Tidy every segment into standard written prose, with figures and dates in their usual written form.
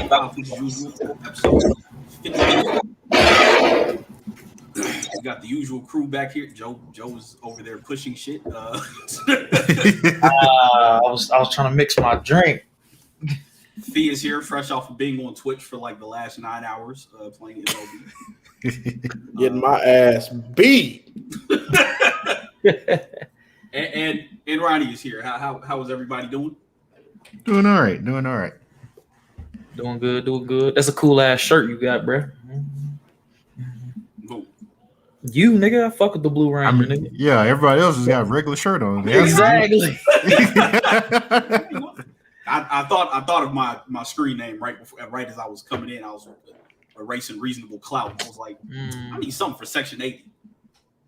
Politics as usual, episode 50. We got the usual crew back here. Joe was over there pushing shit. I was trying to mix my drink. Fee is here, fresh off of being on Twitch for like the last 9 hours playing MLB. Getting my ass beat. and Ronnie is here. How is everybody doing? Doing all right. Doing good. That's a cool ass shirt you got, bro. Who? You, nigga, I fuck with the Blue Ranger, nigga. Yeah, everybody else has got a regular shirt on. Exactly. I thought of my screen name right as I was coming in. I was erasing reasonable clout. I was like, I need something for Section.80.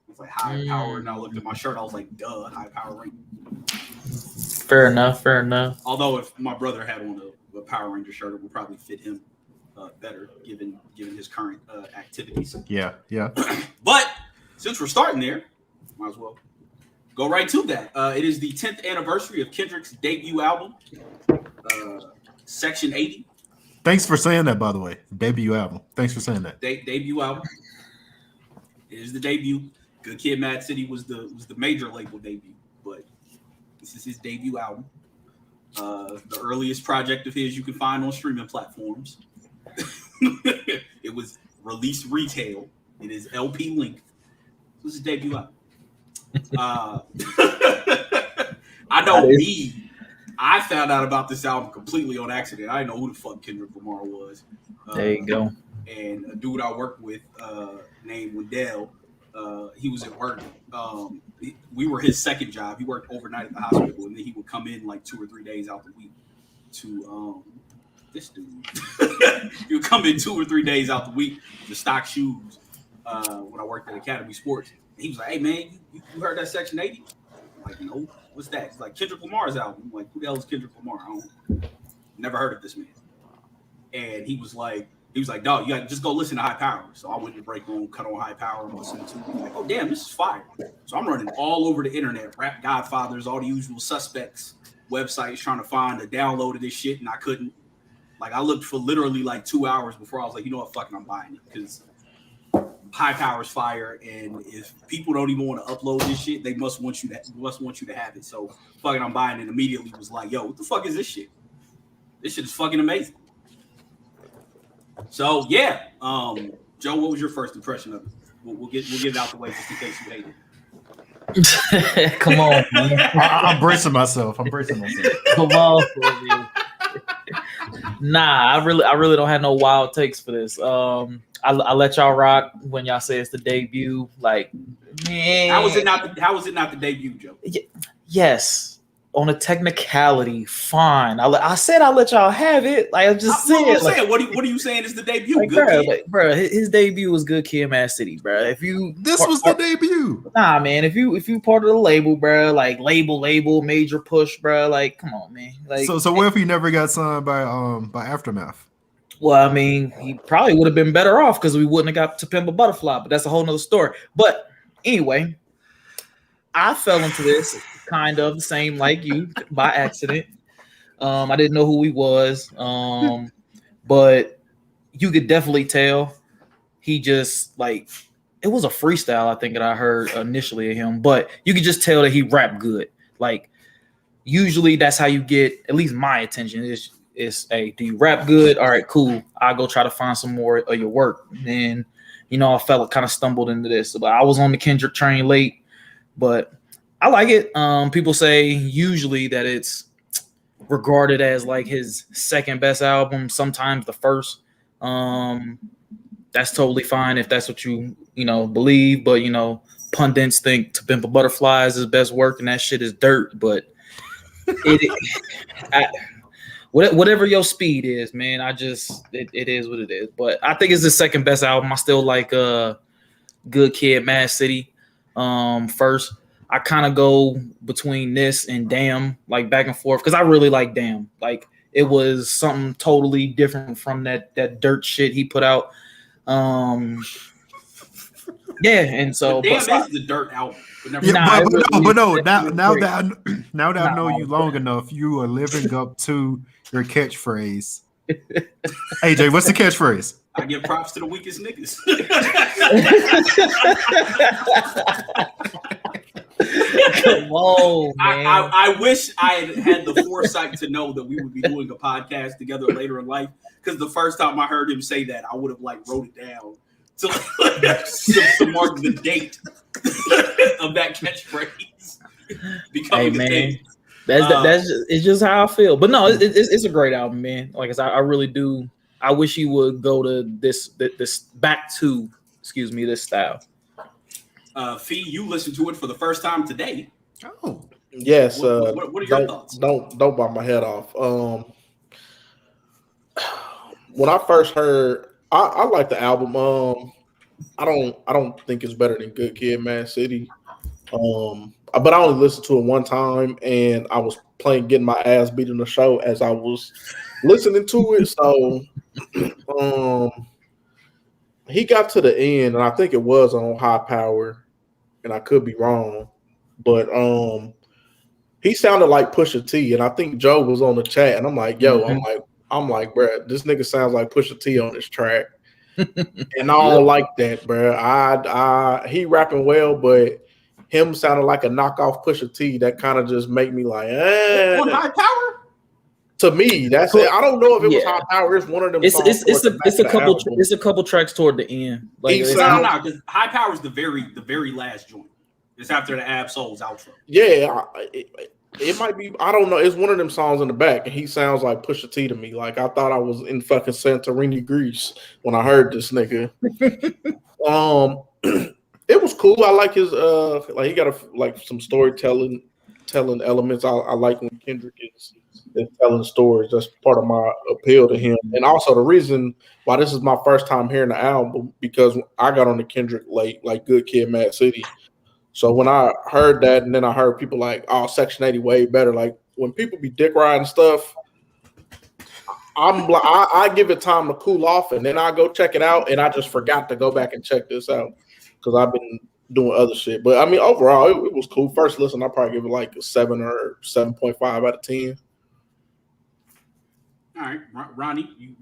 It's like high power, and I looked at my shirt. I was like, duh, high power rank. Fair enough. Although if my brother had on a Power Ranger shirt, it would probably fit him better, given his current activities. Yeah. But since we're starting there, might as well go right to that. It is the 10th anniversary of Kendrick's debut album, Section.80. Thanks for saying that, by the way. Debut album. Thanks for saying that. Debut album. It is the debut. Good Kid, Mad City was the major label debut, but this is his debut album. The earliest project of his you can find on streaming platforms. It was released retail. It is LP length. This is his debut album. I know me. I found out about this album completely on accident. I didn't know who the fuck Kendrick Lamar was. There you go. And a dude I worked with named Wendell, he was at work. We were his second job. He worked overnight at the hospital, and then he would come in like 2 or 3 days out the week to this dude. He would come in 2 or 3 days out the week to stock shoes when I worked at Academy Sports. And he was like, "Hey man, you heard that Section.80?" I'm like, "No, what's that?" He's like, "Kendrick Lamar's album." I'm like, "Who the hell is Kendrick Lamar? Never heard of this man." And he was like, "Dog, you got to just go listen to High Power." So I went to break room, cut on High Power, and listened to it. I'm like, "Oh damn, this is fire!" So I'm running all over the internet, Rap Godfathers, all the usual suspects websites, trying to find a download of this shit, and I couldn't. Like, I looked for literally like 2 hours before I was like, you know what, fucking, I'm buying it, because High Power's fire, and if people don't even want to upload this shit, they must want you to have it. So fucking, I'm buying it. Immediately was like, yo, what the fuck is this shit? This shit is fucking amazing. So yeah, Joe, what was your first impression of it? We'll get it out the way just in case you hate it. Come on, man. I'm bracing myself. Come on, man. Nah, I really don't have no wild takes for this. I let y'all rock when y'all say it's the debut. Like, man, how was it not the debut, Joe? Yes, on a technicality, fine. I said I'll let y'all have it. Like, I just said. What are you saying is the debut? Like, bro, his debut was Good Kid, Mad City, bro. This was the debut. Nah, man. If you part of the label, bro, like label, major push, bro. Like, come on, man. Like, so what if he never got signed by Aftermath? Well, I mean, he probably would have been better off because we wouldn't have got To Pimp a Butterfly, but that's a whole nother story. But anyway, I fell into this kind of the same like you by accident. I didn't know who he was, but you could definitely tell he just like it was a freestyle. I think that I heard initially of him, but you could just tell that he rapped good. Like usually that's how you get at least my attention is hey, do you rap good? All right, cool. I'll go try to find some more of your work. And I felt kind of stumbled into this. But I was on the Kendrick train late, but I like it. People say usually that it's regarded as like his second best album, sometimes the first. That's totally fine if that's what you believe. But pundits think To Pimp a Butterfly is his best work, and that shit is dirt. But whatever your speed is, man, it is what it is. But I think it's the second best album. I still like Good Kid, Mad City first. I kind of go between this and Damn, like back and forth, because I really like Damn. Like it was something totally different from that dirt shit he put out. Yeah, and so Damn is the dirt album. Now that I know you long enough, you are living up to your catchphrase. AJ, what's the catchphrase? I give props to the weakest niggas. Come on, man. I wish I had the foresight to know that we would be doing a podcast together later in life. Because the first time I heard him say that, I would have like wrote it down to mark the date of that catchphrase becoming a thing. That's it's just how I feel. But no, it's a great album, man. Like I said, I really do. I wish he would go to this back to this style. Fee, you listened to it for the first time today. Oh, yes. What are your thoughts? Don't bite my head off. When I first heard, I like the album. I don't think it's better than Good Kid, Mad City. But I only listened to it one time, and I was getting my ass beat in the show as I was listening to it. So, he got to the end, and I think it was on High Power, and I could be wrong, but he sounded like Pusha T, and I think Joe was on the chat, and I'm like, yo, I'm like, bro, this nigga sounds like Pusha T on this track, and I don't like that, bro. He rapping well, but him sounding like a knockoff Pusha T, that kind of just make me like, On High Power. To me, that's it. I don't know if it was High Power. It's one of them. It's a couple tracks toward the end. Like no, because High Power is the very last joint. It's after the Ab Soul's outro. Yeah, it might be. I don't know. It's one of them songs in the back, and he sounds like Pusha T to me. Like I thought I was in fucking Santorini, Greece when I heard this nigga. It was cool. I like his like he got some storytelling elements. I like when Kendrick is telling stories. That's part of my appeal to him. And also the reason why this is my first time hearing the album, because I got on the Kendrick late, like Good Kid, Mad City. So when I heard that, and then I heard people like, oh, Section.80 way better. Like when people be dick riding stuff, I give it time to cool off, and then I go check it out, and I just forgot to go back and check this out because I've been doing other shit. But I mean, overall, it was cool. First listen, I'll probably give it like a 7 or 7.5 out of 10. All right, Ronnie, you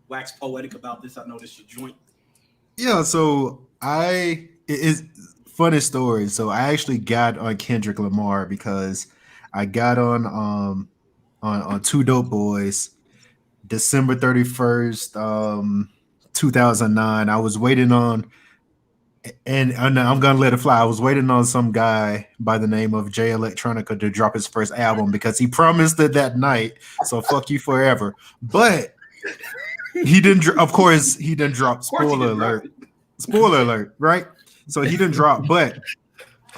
wax poetic about this. I know this your joint. Yeah, so it's funny story. So I actually got on Kendrick Lamar because I got on Two Dope Boys December 31st, 2009. I was waiting on, and I'm gonna let it fly. I was waiting on some guy by the name of Jay Electronica to drop his first album because he promised it that night. So fuck you forever. But he didn't. Of course, he didn't drop. Spoiler alert. Spoiler alert. Right. So he didn't drop. But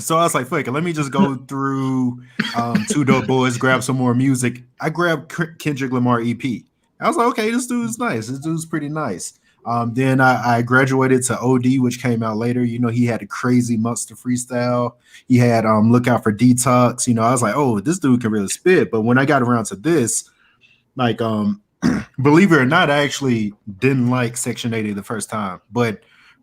so I was like, fuck it. Let me just go through Two Dope Boys, grab some more music. I grabbed Kendrick Lamar EP. I was like, okay, this dude's nice. This dude's pretty nice. Then I graduated to OD, which came out later. You know, he had a crazy monster freestyle. He had Look Out for Detox. You know, I was like, oh, this dude can really spit. But when I got around to this, like, believe it or not, I actually didn't like Section.80 the first time. But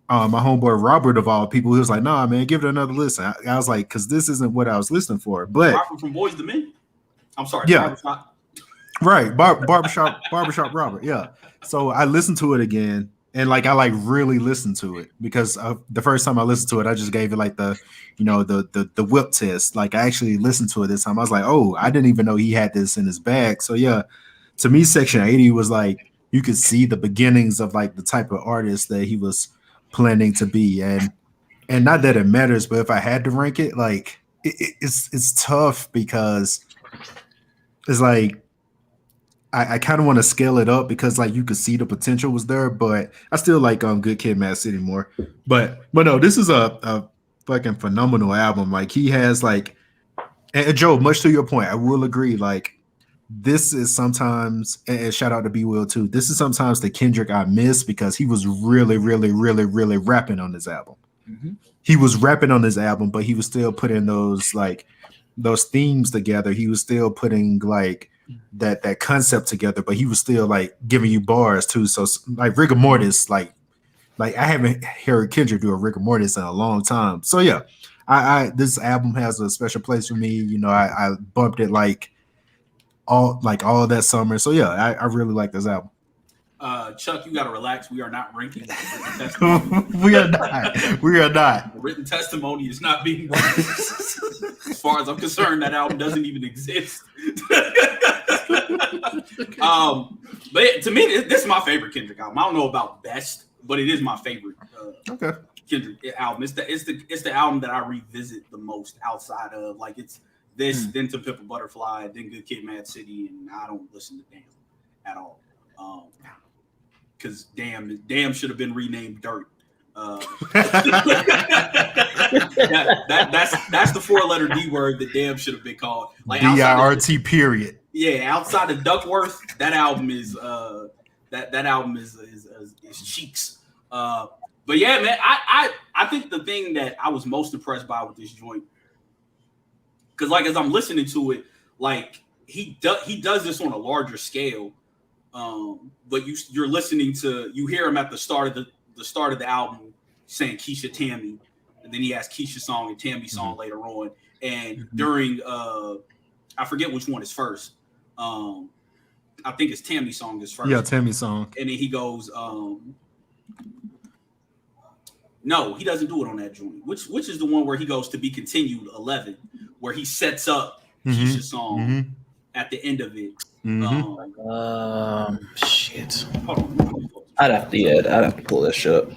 my homeboy Robert, of all people, he was like, nah, man, give it another listen. I was like, because this isn't what I was listening for. But Robert from Boys to Men? I'm sorry. Yeah. Right. Barbershop Robert. Yeah. So I listened to it again, and like I really listened to it because the first time I listened to it, I just gave it like the whip test. Like I actually listened to it this time. I was like, oh, I didn't even know he had this in his bag. So yeah, to me, Section.80 was like you could see the beginnings of like the type of artist that he was planning to be, and not that it matters, but if I had to rank it, like it's tough because it's like. I kind of want to scale it up because like you could see the potential was there, but I still like Good Kid, Mad City more. But no, this is a fucking phenomenal album. Like he has like, and Joe, much to your point, I will agree. Like this is sometimes, and shout out to B Will too. This is sometimes the Kendrick I miss because he was really rapping on this album. Mm-hmm. He was rapping on this album, but he was still putting those themes together. He was still putting like that concept together, but he was still like giving you bars too. So like rigor mortis, like I haven't heard Kendrick do a rigor mortis in a long time. So yeah, I this album has a special place for me. You know, I bumped it like all that summer. So yeah, I really like this album. Chuck, you got to relax. We are not ranking. We are not. We are not. Written testimony is not being ranked. As far as I'm concerned, that album doesn't even exist. But to me, this is my favorite Kendrick album. I don't know about best, but it is my favorite Kendrick album. It's the album that I revisit the most outside of like it's this, then To Pimp a Butterfly, then Good Kid, Mad City, and I don't listen to Damn at all. Because Damn should have been renamed Dirt. That's the 4-letter D word that Damn should have been called. Like DIRT period. Yeah, outside of Duckworth, that album is that album is cheeks. But yeah, man, I think the thing that I was most impressed by with this joint, because like as I'm listening to it, like he does this on a larger scale. But you're listening to, you hear him at the start of the album saying Keisha Tammy, and then he has Keisha song and Tammy song later on, and during I forget which one is first. I think it's Tammy song is first. Yeah, Tammy song. And then he goes, no, he doesn't do it on that joint. Which is the one where he goes to be continued 11, where he sets up Keisha's song at the end of it. Shit. I'd have to pull that shit up.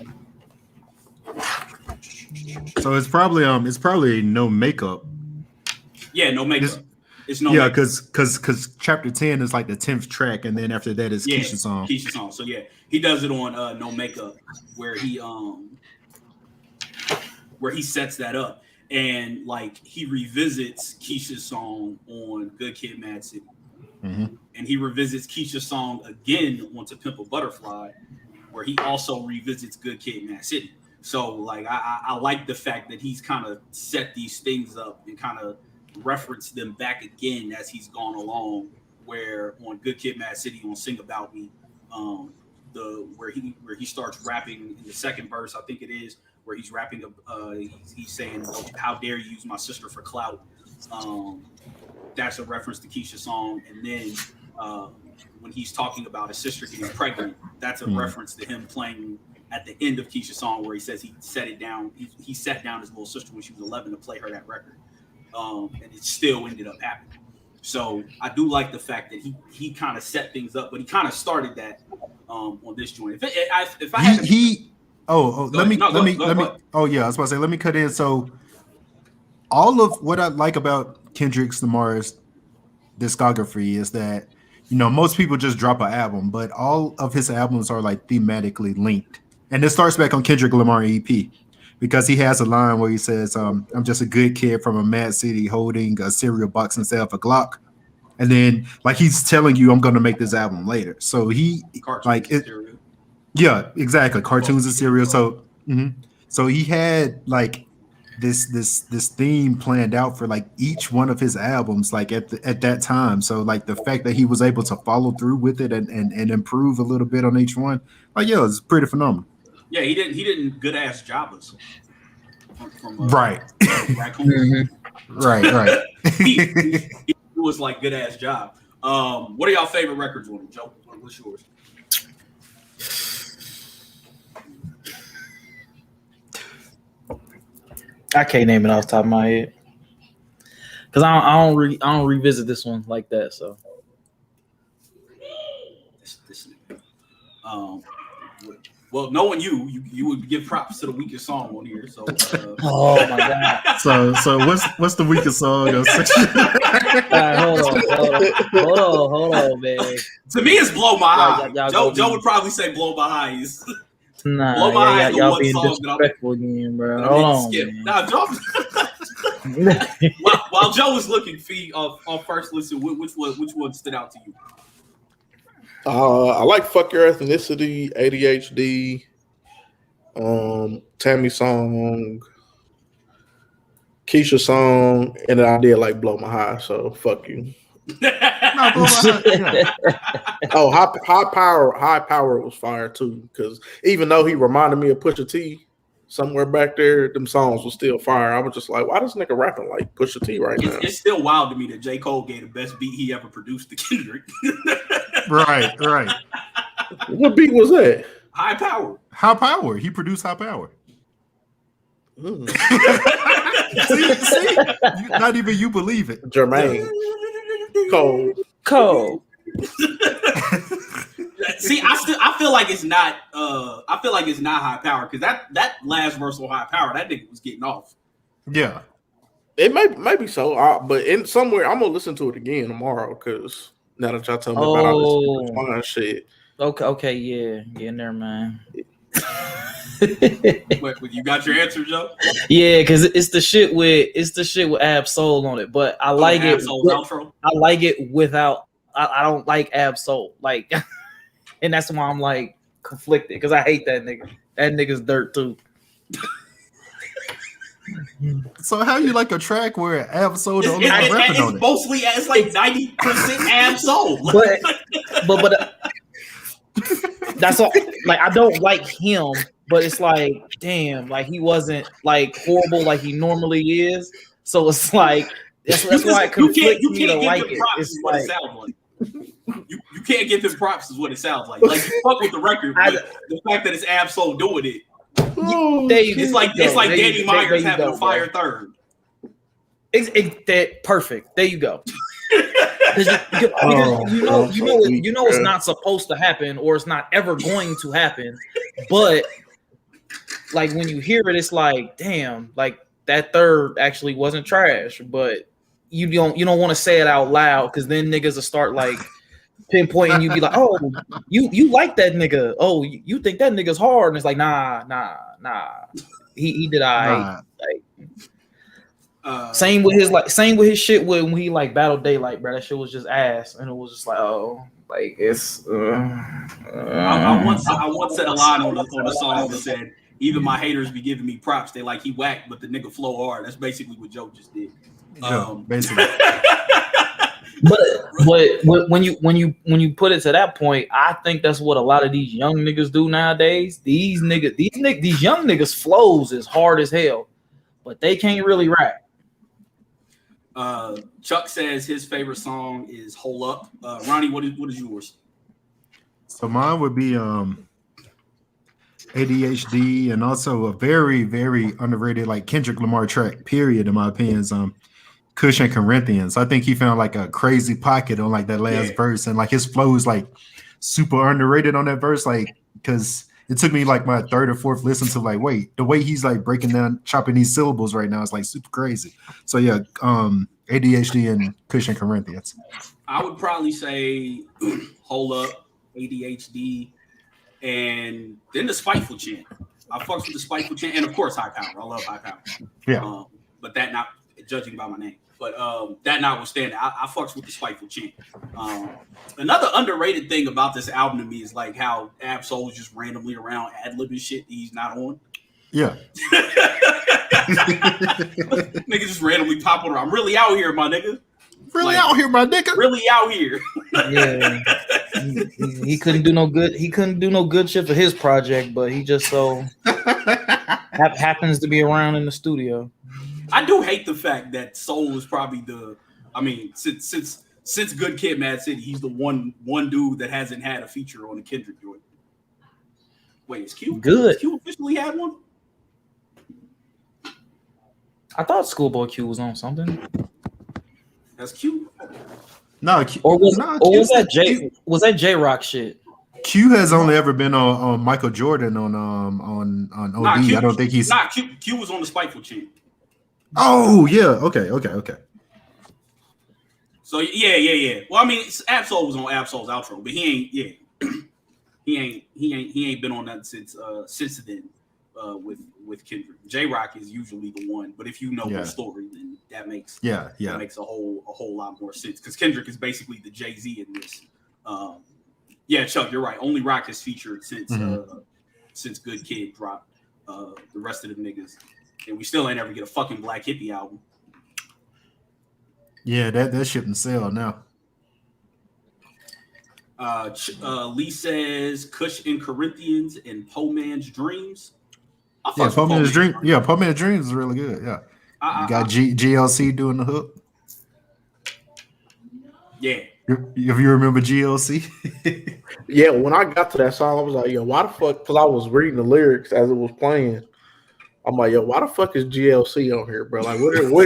So it's probably No Makeup. Yeah, No Makeup. It's No yeah, Makeup. because chapter 10 is like the 10th track, and then after that is Keisha's song. Keisha's song. So yeah, he does it on No Makeup, where he sets that up, and like he revisits Keisha's song on Good Kid, Mad City. And he revisits Keisha's song again on To Pimp a Butterfly, where he also revisits Good Kid, Mad City. So like I like the fact that he's kind of set these things up and kind of referenced them back again as he's gone along. Where on Good Kid, Mad City on Sing About Me, where he starts rapping in the second verse, I think it is, where he's rapping. He's saying, "How dare you use my sister for clout." That's a reference to Keisha's song. And then when he's talking about his sister getting pregnant, that's a reference to him playing at the end of Keisha's song, where he says he set it down. He sat down his little sister when she was 11 to play her that record. And it still ended up happening. So I do like the fact that he kind of set things up, but he kind of started that on this joint. If I had let me oh yeah, I was about to say, let me cut in. So all of what I like about Kendrick Lamar's discography is that, you know, most people just drop an album, but all of his albums are like thematically linked. And it starts back on Kendrick Lamar EP, because he has a line where he says, I'm just a good kid from a mad city holding a cereal box instead of a Glock. And then like he's telling you, I'm going to make this album later. So he like it. Yeah, exactly. Cartoons and cereal. So, so he had like this theme planned out for like each one of his albums, like at that time. So like the fact that he was able to follow through with it and improve a little bit on each one, like it's pretty phenomenal. Yeah, he didn't good ass Jobbers from right. Raccoon. right. he was like good ass job. What are y'all favorite records on it, Joe? What's yours? I can't name it off the top of my head because I don't revisit this one like that. So, well, knowing you would give props to the weakest song on here. So, oh my god. So what's the weakest song? Hold on, man. To me, it's Blow My Eyes. Joe would probably say Blow My Eyes. Nah, Blow My Eyes. Y'all being disrespectful again, bro. Hold on, man. Nah, Joe. while Joe was looking, Fee, on first listen, which one stood out to you? I like Fuck Your Ethnicity, ADHD, Tammy song, Keisha song, and I did like Blow My High, so fuck you. Oh, high power was fire too, because even though he reminded me of Pusha T, somewhere back there, them songs were still fire. I was just like, why this nigga rapping like Pusha T right now? It's still wild to me that J. Cole gave the best beat he ever produced to Kendrick. Right. What beat was that? High Power. High Power. He produced High Power. Mm. See? Not even you believe it. Jermaine Cole. See, I feel like it's not. I feel like it's not High Power because that last verse on High Power, that nigga was getting off. Yeah. It may be so, but in somewhere I'm gonna listen to it again tomorrow because now that y'all tell me about all this fine shit. Okay, yeah, never mind. What, you got your answer, Joe? Yeah, because it's the shit with Ab Soul on it, but I like it. Outro? I like it without. I don't like Ab Soul, like, and that's why I'm like conflicted because I hate that nigga. That nigga's dirt too. So how you like a track where Ab Soul the only one rapping on it? Mostly it's like 90% Ab Soul. But that's all. Like I don't like him, but it's like damn, like he wasn't like horrible like he normally is. So it's like that's why it conflicts me to like it. It's what like, it sounds like. You can't give him props is what it sounds like. Like you fuck with the record, but the fact that it's Ab Soul doing it. It's like Danny Myers having a fire third. That perfect. There you go. Because you know it's not supposed to happen or it's not ever going to happen. But like when you hear it, it's like, damn, like that third actually wasn't trash. But you don't want to say it out loud because then niggas will start like pinpointing you, be like, oh, you like that nigga. Oh, you think that nigga's hard. And it's like, nah. He did I like same with his shit when he like battled Daylight, bro. That shit was just ass. And it was just like, oh, like it's I once said a line on the song that said, even my haters be giving me props. They like he whacked, but the nigga flow hard. That's basically what Joe just did. Basically. But when you put it to that point, I think that's what a lot of these young niggas do nowadays. These young niggas flows is hard as hell, but they can't really rap. Chuck says his favorite song is "Hole Up." Ronnie, what is yours? So mine would be ADHD, and also a very, very underrated like Kendrick Lamar track. Period, in my opinion, is Kush and Corinthians. I think he found like a crazy pocket on like that last verse, and like his flow is like super underrated on that verse. Like, because it took me like my third or fourth listen to like, wait, the way he's like breaking down, chopping these syllables right now is like super crazy. So yeah, ADHD and Kush and Corinthians. I would probably say Hold Up, ADHD, and then the Spiteful Chant. I fucks with the Spiteful Chant, and of course High Power. I love High Power. Yeah. But that not judging by my name. But that notwithstanding, I fucks with the Spiteful Chant. Another underrated thing about this album to me is like how Ab Soul's just randomly around ad-libbing shit that he's not on. Yeah. Niggas just randomly pop on. I'm really out here, my nigga. Really out here, my nigga. Really out here. Yeah. He couldn't do no good. He couldn't do no good shit for his project, but he just so happens to be around in the studio. I do hate the fact that Soul is probably since Good Kid, Mad City, he's the one dude that hasn't had a feature on the Kendrick joint. Wait, is Q good? Has Q officially had one? I thought Schoolboy Q was on something. That's Q. No, was that J-Rock shit? Q has only ever been on Michael Jordan on OD. I don't think he's Q was on the Spiteful Chant. Oh yeah, okay. So yeah. Well, I mean, Ab Soul was on Ab Soul's outro, but he ain't been on that since then. With Kendrick, J-Rock is usually the one, but if you know the story, then that makes that makes a whole lot more sense because Kendrick is basically the Jay-Z in this. Chuck, you're right. Only Rock has featured since Good Kid dropped. The rest of the niggas. And we still ain't ever get a fucking Black Hippie album. Yeah, that shit can sell now. Lee says Kush and Corinthians and Po Man's Dreams. Po Man's Dreams. Yeah, Po Man's Dreams is really good. Yeah, you got GLC doing the hook. Yeah, If you remember GLC, Yeah, when I got to that song, I was like, yo, why the fuck? Because I was reading the lyrics as it was playing. I'm like, yo, why the fuck is GLC on here, bro? Like,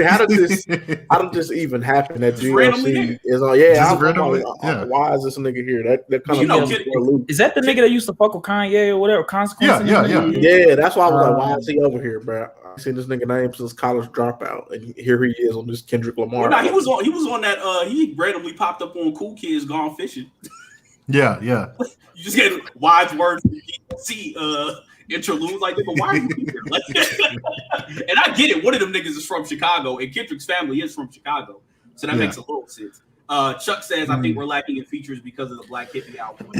how did this even happen? That Just randomly GLC here. is on. Yeah, Just I'm randomly, like, yeah. why is this nigga here? That kind You of know, loop. Is that the nigga that used to fuck with Kanye or whatever? Consequence. Yeah. Yeah, that's why I was like, why is he over here, bro? I seen this nigga name since college dropout, and here he is on this Kendrick Lamar. Well, he was on that. He randomly popped up on Cool Kids Gone Fishing. Yeah. You just get wise words from GLC interlude, like, nigga, why are you here? Like, and I get it. One of them niggas is from Chicago, and Kendrick's family is from Chicago, so that makes a little sense. Chuck says, I think we're lacking in features because of the Black Hippie album.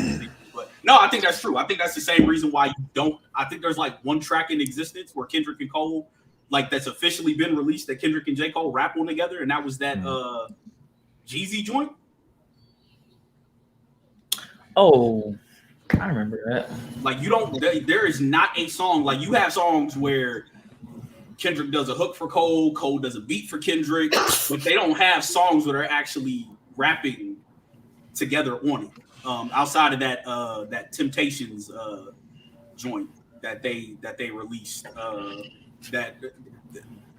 But no, I think that's true. I think that's the same reason why you don't. I think there's like one track in existence where Kendrick and Cole, like, that's officially been released that Kendrick and J. Cole rap on together, and that was that Jeezy joint. Oh, I remember that. Like, you don't. There is not a song like you have songs where Kendrick does a hook for Cole, Cole does a beat for Kendrick, but they don't have songs where they're actually rapping together on it. Outside of that Temptations joint that they released,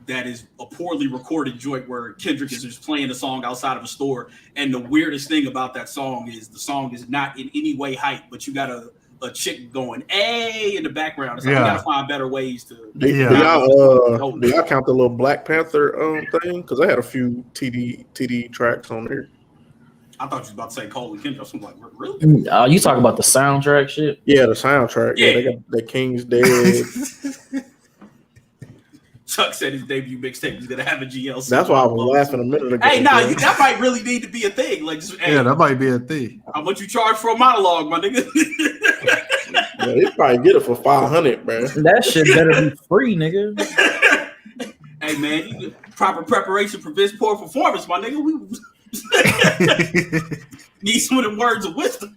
that is a poorly recorded joint where Kendrick is just playing a song outside of a store. And the weirdest thing about that song is the song is not in any way hype, but you got a chick going "Hey" in the background. It's like you gotta find better ways to. Do y'all count the little Black Panther thing? Because I had a few TD tracks on there. I thought you was about to say Cole and Kendrick. I'm like, really? You talking about the soundtrack shit? Yeah, the soundtrack. Yeah, they got the King's Dead. Chuck said his debut mixtape was gonna have a GLC. That's why I was laughing a minute ago. Hey, that might really need to be a thing. Like, just, hey, that might be a thing. How much you charge for a monologue, my nigga? Yeah, they probably get it for $500, man. That shit better be free, nigga. Hey, man, you get proper preparation for this poor performance, my nigga. We need some of the words of wisdom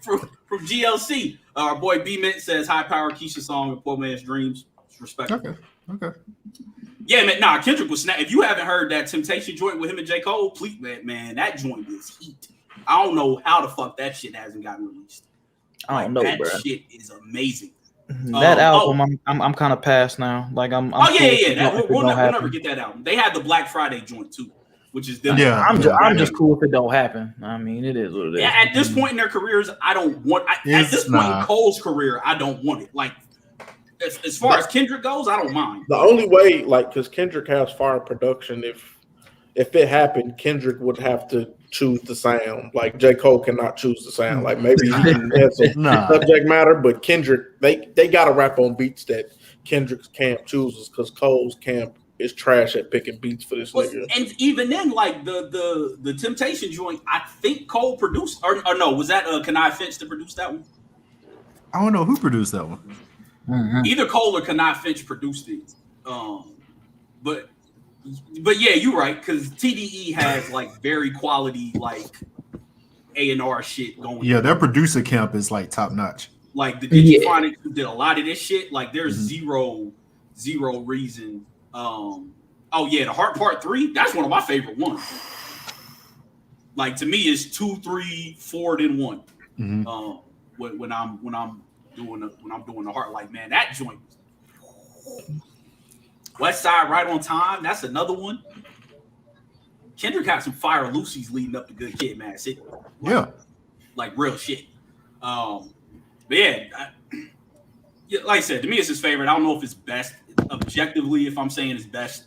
from GLC. Our boy B-Mint says High Power Keisha song and Poor Man's Dreams. It's respectable. Okay. Yeah, man. Nah, Kendrick was snap. If you haven't heard that Temptation joint with him and J. Cole, please, man, that joint is heat. I don't know how the fuck that shit hasn't gotten released. I don't know, that bro. Shit is amazing. That album, I'm kind of past now. Like I'm cool. We'll never get that album. They had the Black Friday joint too, which is them. Yeah, I'm just cool if it don't happen. I mean, it is what it is. Yeah, at this point in their careers, I don't want. At this point in Cole's career, I don't want it. Like, as far as Kendrick goes, I don't mind. The only way, like, because Kendrick has fire production, if it happened, Kendrick would have to choose the sound. Like, J. Cole cannot choose the sound. Like, maybe he can have some subject matter, but Kendrick, they got to rap on beats that Kendrick's camp chooses, because Cole's camp is trash at picking beats for this nigga. And even then, like, the Temptation joint, I think Cole produced, or no, was that Kanai Finch to produce that one? I don't know who produced that one. Mm-hmm. Either Cole or Kanai Finch produced it. But yeah, you're right, because TDE has like very quality like A&R shit going. Yeah, their producer camp is like top notch. Like the Digiphonics who did a lot of this shit. Like there's zero reason. The Heart Part 3. That's one of my favorite ones. Like to me, it's 2, 3, 4, then 1. Mm-hmm. When I'm doing the Heart, like, man, that joint. West Side Right on Time. That's another one. Kendrick had some fire Lucy's leading up to Good Kid, Mad City. Like real shit. But yeah, like I said, to me, it's his favorite. I don't know if it's best objectively. If I'm saying it's best,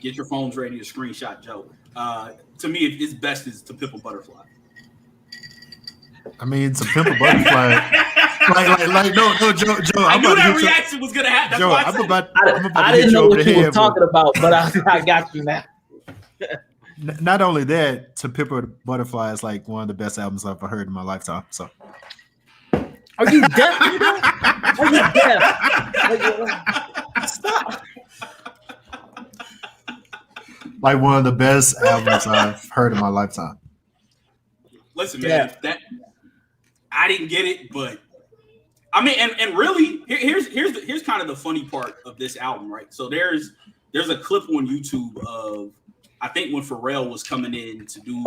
get your phones ready to screenshot Joe. To me, its best is To Pimp a Butterfly. I mean, To Pimp a Butterfly. like, no, Joe. I knew that reaction was gonna happen. That's Joe, why I'm about I to didn't know what you were head, talking about, but I got you now. Not only that, To Pimp a Butterfly is like one of the best albums I've ever heard in my lifetime. So, are you deaf? Are you deaf? Stop. Like one of the best albums I've heard in my lifetime. Listen, man, I didn't get it, but I mean, and really, here's kind of the funny part of this album, right? So there's a clip on YouTube of I think when Pharrell was coming in to do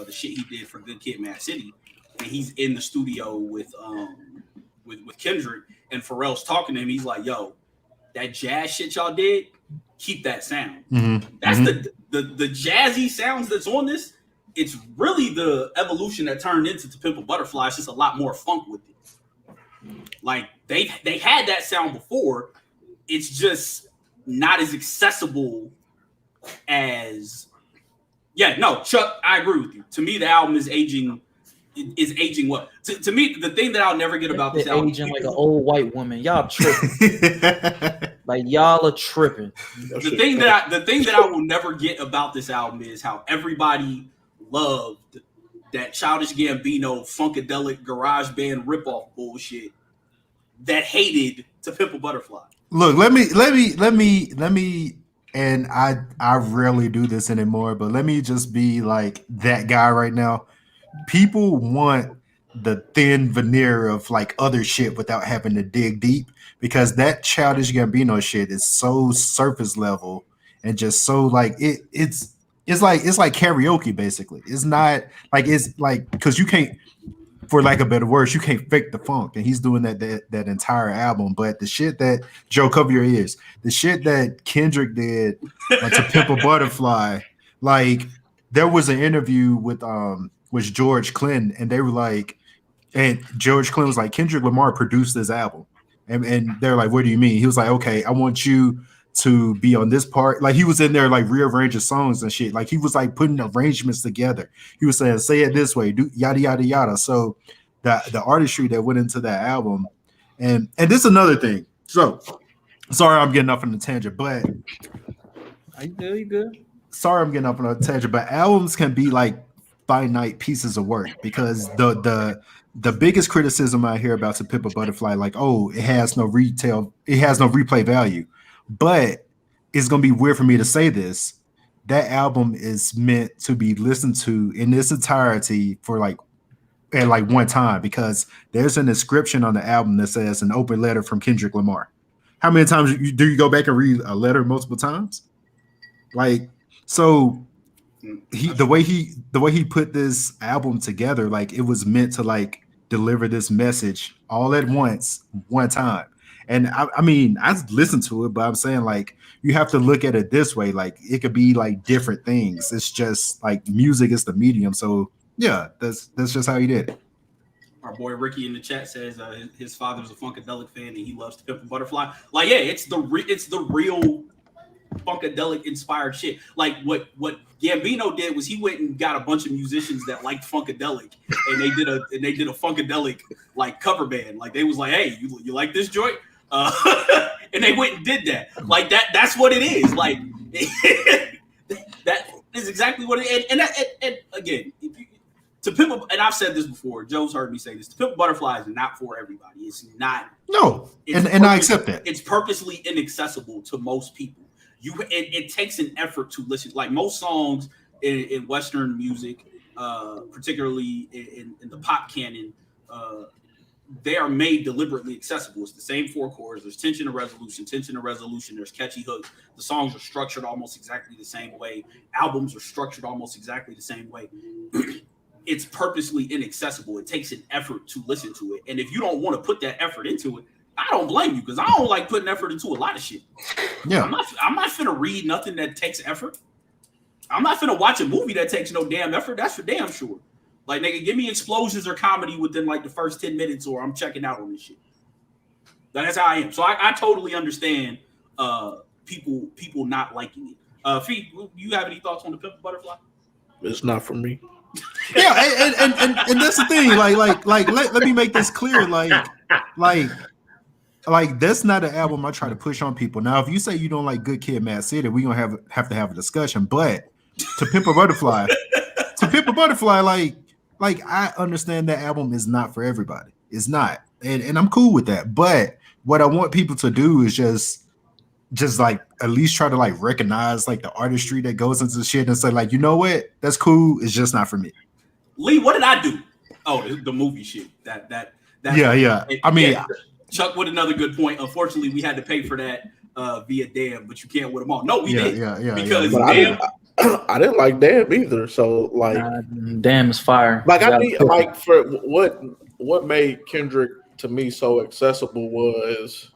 the shit he did for Good Kid, Mad City, and he's in the studio with Kendrick, and Pharrell's talking to him, he's like, "Yo, that jazz shit y'all did, keep that sound." That's the jazzy sounds that's on this. It's really the evolution that turned into To Pimp a Butterfly. It's just a lot more funk with it. Like they had that sound before. It's just not as accessible as. Yeah, no, Chuck, I agree with you. To me, the album is aging well. To me, the thing that I'll never get about this album, aging like an old white woman. Y'all tripping. Like y'all are tripping. The thing that I will never get about this album is how everybody loved that Childish Gambino Funkadelic garage band ripoff bullshit that hated To Pimp a Butterfly. Look, let me, and I rarely do this anymore, but let me just be like that guy right now. People want the thin veneer of like other shit without having to dig deep, because that Childish Gambino shit is so surface level and just so like it's like karaoke basically. It's not like, it's like, because you can't, for lack of better words, you can't fake the funk, and he's doing that entire album. But the shit that Joe, cover your ears, the shit that Kendrick did To Pimp a Butterfly, like there was an interview with George Clinton, and they were like, and George Clinton was like, Kendrick Lamar produced this album, and they're like, what do you mean? He was like, okay, I want you to be on this part. Like he was in there like rearranging songs and shit. Like he was like putting arrangements together. He was saying, say it this way, do yada yada yada. So the artistry that went into that album, and this is another thing. So sorry I'm getting off on a tangent, but you good? Sorry I'm getting off on a tangent, but albums can be like finite pieces of work, because the biggest criticism I hear about To Pimp a Butterfly, like, oh, it has no replay value. But it's gonna be weird for me to say this. That album is meant to be listened to in its entirety for like at like one time, because there's an inscription on the album that says an open letter from Kendrick Lamar. How many times do you go back and read a letter multiple times? Like, so the way he put this album together, like it was meant to like deliver this message all at once, one time. And I mean, I listened to it, but I'm saying like you have to look at it this way. Like it could be like different things. It's just like music is the medium. So yeah, that's just how he did it. Our boy Ricky in the chat says his father's a Funkadelic fan and he loves To Pimp a Butterfly. Like, yeah, it's the real Funkadelic inspired shit. Like what Gambino did was he went and got a bunch of musicians that liked Funkadelic, and they did a Funkadelic like cover band. Like they was like, hey, you like this joint? And they went and did that. Like that's what it is. Like that is exactly what it is. And again, To Pimp, and I've said this before, Joe's heard me say this, To Pimp a Butterfly is not for everybody. It's not. No, and I accept that. It's purposely inaccessible to most people. It takes an effort to listen. Like most songs in Western music, particularly in the pop canon, they are made deliberately accessible. It's the same four chords. There's tension and resolution. There's catchy hooks. The songs are structured almost exactly the same way. Albums are structured almost exactly the same way. It's purposely inaccessible. It takes an effort to listen to it. And if you don't want to put that effort into it, I don't blame you, because I don't like putting effort into a lot of shit. Yeah. I'm not finna read nothing that takes effort. I'm not finna watch a movie that takes no damn effort. That's for damn sure. Like, nigga, give me explosions or comedy within like the first 10 minutes or I'm checking out on this shit. That's how I am. So I totally understand people not liking it. Fee, you have any thoughts on The Pimp a Butterfly? It's not for me. Yeah, and that's the thing. Like let me make this clear. Like that's not an album I try to push on people. Now, if you say you don't like Good Kid, Mad City, we're gonna have to have a discussion. But To Pimp a Butterfly, like I understand that album is not for everybody. It's not, and I'm cool with that. But what I want people to do is just like at least try to like recognize like the artistry that goes into the shit and say like, you know what, that's cool. It's just not for me. Lee, what did I do? Oh, the movie shit. That yeah. I mean, Chuck with another good point. Unfortunately, we had to pay for that via Damn, but you can't with them all. No, we did. Yeah. Because But Damn, I didn't like Damn either. So like, Damn is fire. like I think like for what made Kendrick to me so accessible was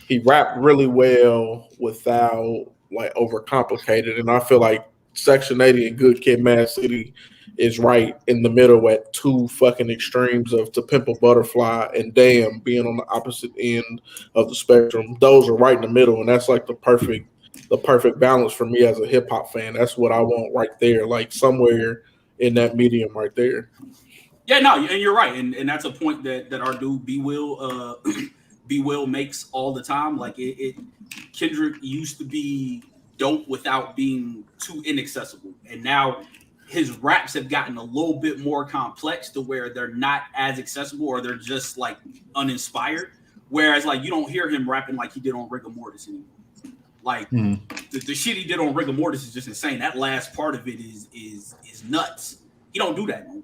he rapped really well without like overcomplicated, and I feel like Section 80 and Good Kid, Mad City is right in the middle at two fucking extremes of To Pimp a Butterfly and Damn being on the opposite end of the spectrum. Those are right in the middle, and that's like the perfect balance for me as a hip hop fan. That's what I want right there, like somewhere in that medium right there. Yeah, no, and you're right, and that's a point that our dude B Will B Will makes all the time. Like Kendrick used to be dope without being too inaccessible, and now his raps have gotten a little bit more complex to where they're not as accessible or they're just like uninspired. Whereas like you don't hear him rapping like he did on Rigor Mortis anymore. Like the shit he did on Rigor Mortis is just insane. That last part of it is nuts. He don't do that no more.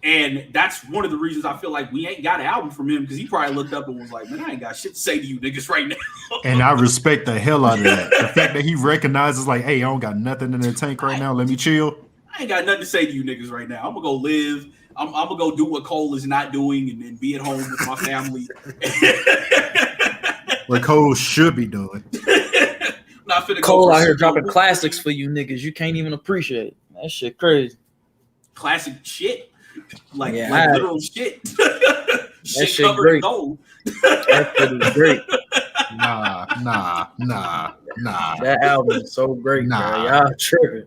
And that's one of the reasons I feel like we ain't got an album from him, because he probably looked up and was like, man, I ain't got shit to say to you niggas right now. And I respect the hell out of that. The fact that he recognizes like, hey, I don't got nothing in the tank right now. Let me chill. I ain't got nothing to say to you niggas right now. I'm going to go live. I'm going to go do what Cole is not doing and then be at home with my family. What Cole should be doing. Cole out here dropping classics for you niggas. You can't even appreciate it. That shit crazy. Classic shit. Like yeah, literal shit. That shit covered great. in gold. That shit is great. Nah. That album is so great, bro. Y'all tripping.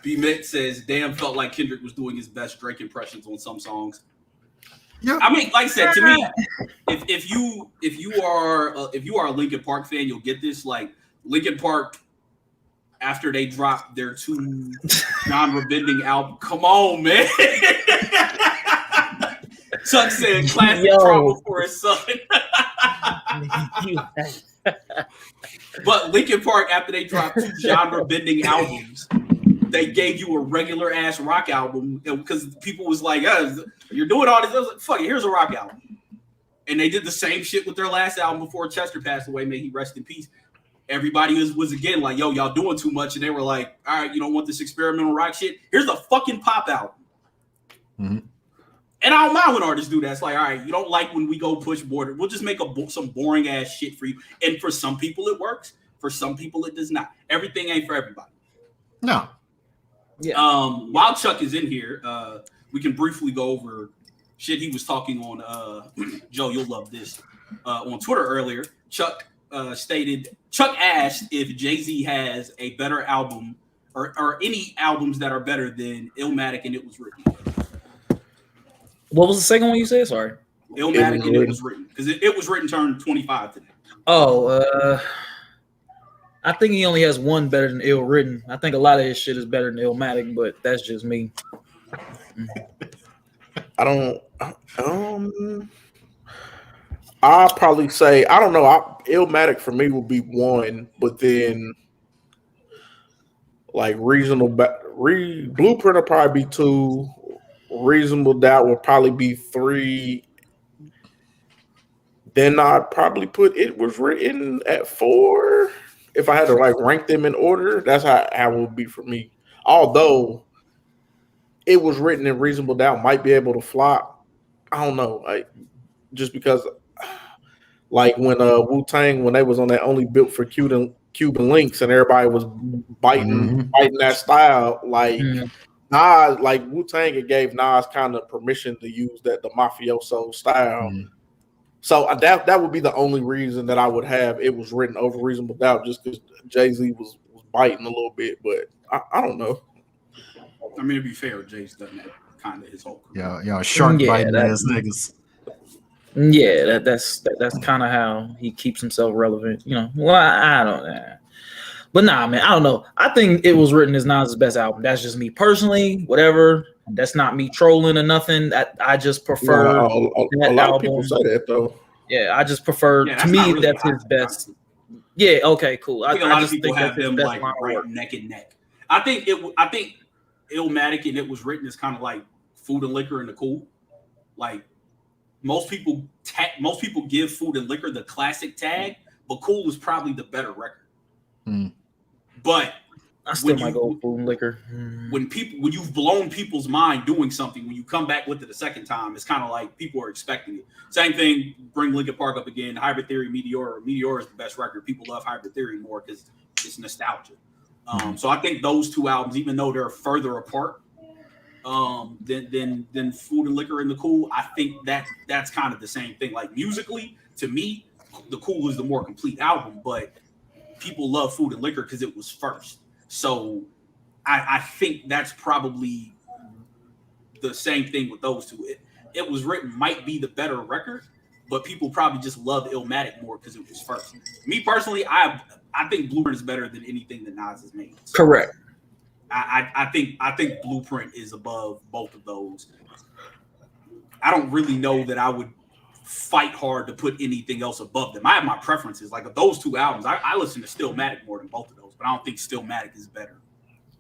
B Mitt says, damn, felt like Kendrick was doing his best Drake impressions on some songs. Yeah. I mean, like I said, to me, if you are a Linkin Park fan, you'll get this. Like Linkin Park, after they dropped their 2 genre-bending album, come on, man. Chuck said, classic trauma for his son. But Linkin Park, after they dropped 2 genre-bending albums, they gave you a regular ass rock album because people was like, you're doing all this. I was like, fuck it, here's a rock album. And they did the same shit with their last album before Chester passed away. May he rest in peace. Everybody was again like, yo, y'all doing too much. And they were like, all right, you don't want this experimental rock shit? Here's a fucking pop album. Mm-hmm. And I don't mind when artists do that. It's like, all right, you don't like when we go push border. We'll just make some boring ass shit for you. And for some people it works. For some people it does not. Everything ain't for everybody. No. Yeah. While Chuck is in here, we can briefly go over shit he was talking on. Joe, you'll love this. On Twitter earlier, Chuck asked if Jay-Z has a better album or any albums that are better than Illmatic and It Was Written. What was the second one you said? Sorry. Illmatic and It Was Written. Because it was written turned 25 today. Oh, I think he only has one better than Ill Written. I think a lot of his shit is better than Illmatic, but that's just me. I'll probably say, I don't know. Illmatic for me would be 1, but then like Blueprint will probably be 2. Reasonable Doubt will probably be 3. Then I'd probably put It Was Written at 4. If I had to like rank them in order, that's how it would be for me. Although It Was Written and Reasonable Doubt might be able to flop. I don't know. Like just because like when Wu-Tang, when they was on that Only Built for Cuban Links and everybody was biting that style, like Nas, like Wu-Tang, it gave Nas kind of permission to use the mafioso style. So that would be the only reason that I would have It Was Written over Reasonable Doubt, just because Jay-Z was biting a little bit. But I don't know. I mean, to be fair, Jay's done that kind of his whole career. Y'all shark biting ass niggas. Yeah, that's kind of how he keeps himself relevant. You know, well, I don't know. But nah, man, I don't know. I think It Was Written is Nas' best album. That's just me personally. Whatever. That's not me trolling or nothing. I just prefer a lot of people say that though. Yeah, I just prefer. To me, really that's his best. Yeah. Okay. Cool. I think a lot of people have them like right neck and neck. I think Illmatic and It Was Written is kind of like Food and Liquor and the Cool. Like most people give Food and Liquor the classic tag, but Cool is probably the better record. But I still might go with Food and Liquor. When you've blown people's mind doing something, when you come back with it a second time, it's kind of like people are expecting it. Same thing, bring Linkin Park up again. Hybrid Theory, Meteor. Meteor is the best record. People love Hybrid Theory more because it's nostalgia. So I think those two albums, even though they're further apart than Food and Liquor and The Cool, I think that's kind of the same thing. Like musically, to me, The Cool is the more complete album, but people love Food and Liquor because it was first. So I think that's probably the same thing with those two. It Was Written might be the better record, but people probably just love Illmatic more because it was first. Me personally, I think Blueprint is better than anything that Nas has made. So Correct. I think Blueprint is above both of those. I don't really know that I would fight hard to put anything else above them. I have my preferences. Like of those two albums, I listen to Stillmatic more than both of those, but I don't think Stillmatic is better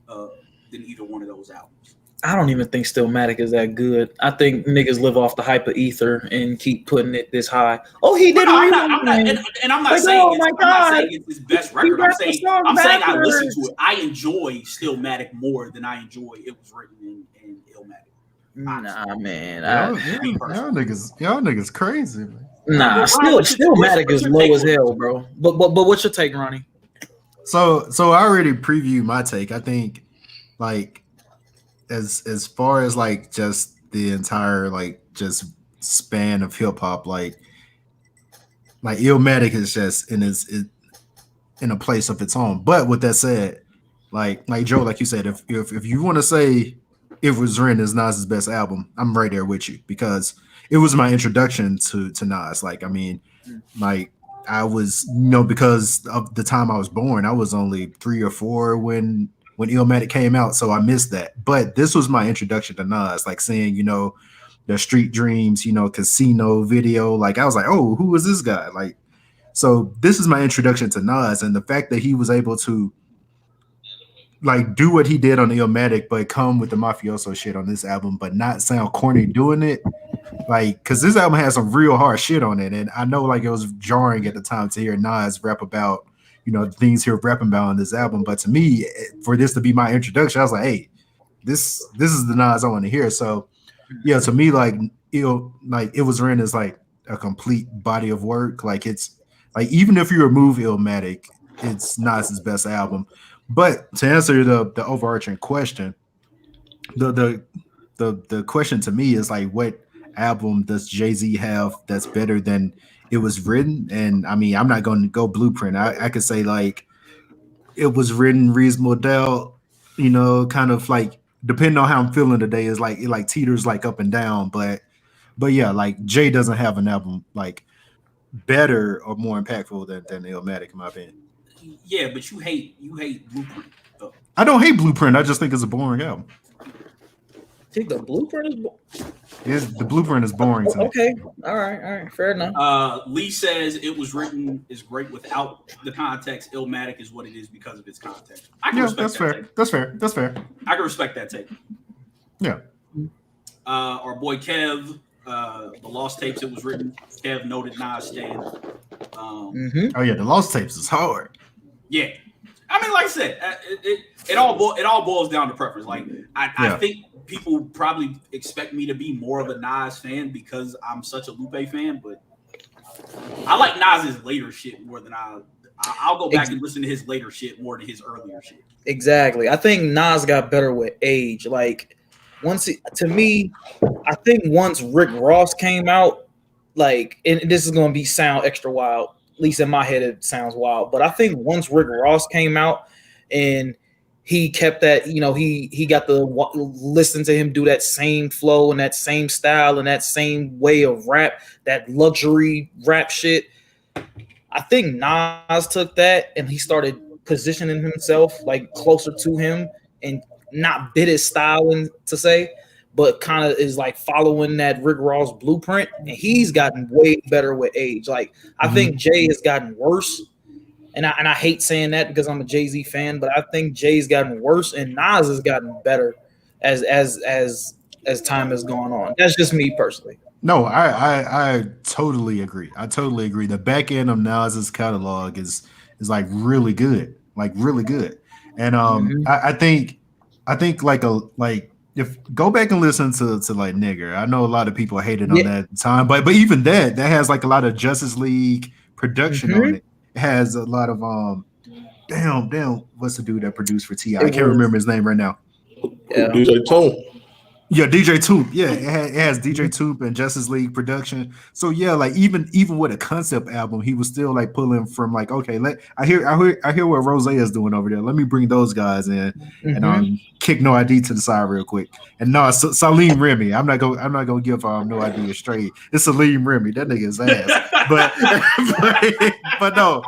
than either one of those albums. I don't even think Stillmatic is that good. I think niggas live off the hype of Ether and keep putting it this high. Oh, he did. I'm not saying it's his best record. I'm saying I listen to it. I enjoy Stillmatic more than I enjoy It Was Written in Illmatic. Nah, man. Y'all niggas crazy, man. Nah, Stillmatic is low as hell, bro. But what's your take, Ronnie? So I already previewed my take. I think like as far as like just the entire like just span of hip hop, like Illmatic is just in a place of its own. But with that said, like Joe, like you said, if you want to say It Was Written is Nas's best album, I'm right there with you because it was my introduction to Nas. Like, I mean, like I was, because of the time I was born, I was only 3 or 4 when Illmatic came out, so I missed that. But this was my introduction to Nas, like seeing, the Street Dreams, Casino video. Like I was like, oh, who is this guy? Like, so this is my introduction to Nas, and the fact that he was able to like do what he did on Illmatic, but come with the mafioso shit on this album, but not sound corny doing it. Like, because this album has some real hard shit on it, and I know like it was jarring at the time to hear Nas rap about the things he was rapping about on this album. But to me, for this to be my introduction, I was like, hey, this is the Nas I want to hear. So yeah, to me, like It Was Written is like a complete body of work. Like it's like even if you remove Illmatic, it's Nas's best album. But to answer the overarching question, the question to me is like, what album does Jay-Z have that's better than It Was Written? And I mean, I'm not going to go Blueprint. I could say like It Was Written, Reasonable Doubt, kind of like depending on how I'm feeling today is like it like teeters like up and down. But yeah, like Jay doesn't have an album like better or more impactful than Illmatic in my opinion. Yeah, but you hate Blueprint though. I don't hate Blueprint. I just think it's a boring album. I think the Blueprint is the Blueprint is boring to me. Okay. All right. Fair enough. Lee says It Was Written is great without the context. Illmatic is what it is because of its context. I can respect that's that fair. take. That's fair. I can respect that take. Yeah. Our boy Kev, the Lost Tapes, It Was Written. Kev noted Nas stand. Oh yeah, the Lost Tapes is hard. Yeah. I mean, like I said, it all boils down to preference. Like I think people probably expect me to be more of a Nas fan because I'm such a Lupe fan, but I like Nas's later shit more than I'll go back and listen to his later shit more than his earlier shit. Exactly. I think Nas got better with age. Like to me, I think once Rick Ross came out, like, and this is going to sound extra wild. At least in my head, it sounds wild. But I think once Rick Ross came out and he kept that, he got to listen to him do that same flow and that same style and that same way of rap, that luxury rap shit. I think Nas took that and he started positioning himself like closer to him and not bit his style to say, but kind of is like following that Rick Ross blueprint, and he's gotten way better with age. Like I think Jay has gotten worse, and I hate saying that because I'm a Jay-Z fan, but I think Jay's gotten worse and Nas has gotten better as time has gone on. That's just me personally. No, I totally agree. The back end of Nas's catalog is like really good, And I think if go back and listen to like Nigger. I know a lot of people hated on that at the time, but even that has like a lot of Justice League production on it. It has a lot of damn, what's the dude that produced for T.I.? I can't remember his name right now. DJ Tone. Yeah, DJ Toop. Yeah, it has DJ Toop and Justice League production. So yeah, like even with a concept album, he was still like pulling from like, okay, I hear what Rose is doing over there. Let me bring those guys in and kick No ID to the side real quick. And no, Salim Remy. I'm not gonna give No ID a straight. It's Salim Remy. That nigga's ass. but no.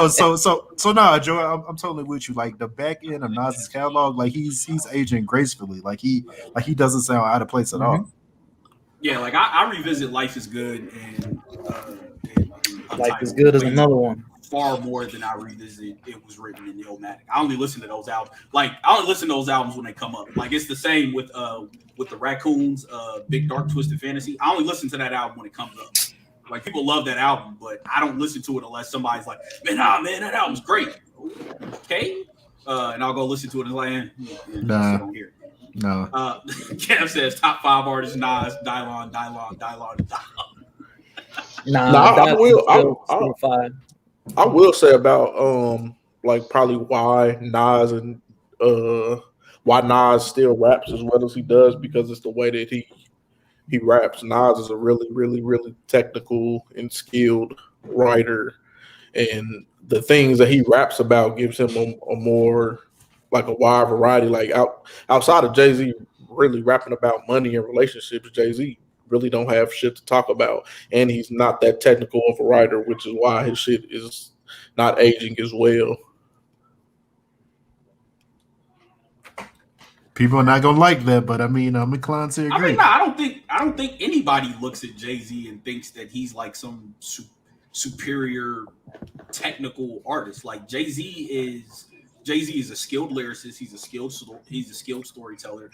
So no, Joe, I'm totally with you. Like the back end of Nas's catalog, like he's aging gracefully. Like he doesn't sound out of place at all. Yeah, like I revisit Life is Good and Life is Good is another one. Far more than I revisit It Was Written in Illmatic. I only listen to those albums. Like I only listen to those albums when they come up. Like it's the same with the Raccoons, Big Dark Twisted Fantasy. I only listen to that album when it comes up. Like people love that album, but I don't listen to it unless somebody's like, man, that album's great. Okay. And I'll go listen to it and like, nah. No. Kev says top 5 artists: Nas, Dylon. I will say about like probably why Nas and why Nas still raps as well as he does, because it's the way that he raps. Nas is a really, really, really technical and skilled writer, and the things that he raps about gives him a more like a wide variety. Like outside of Jay-Z really rapping about money and relationships, Jay-Z really don't have shit to talk about, and he's not that technical of a writer, which is why his shit is not aging as well. People are not gonna like that, but I mean, I'm inclined to agree. I don't think anybody looks at Jay-Z and thinks that he's like some superior technical artist. Like Jay-Z is a skilled lyricist. He's a skilled storyteller.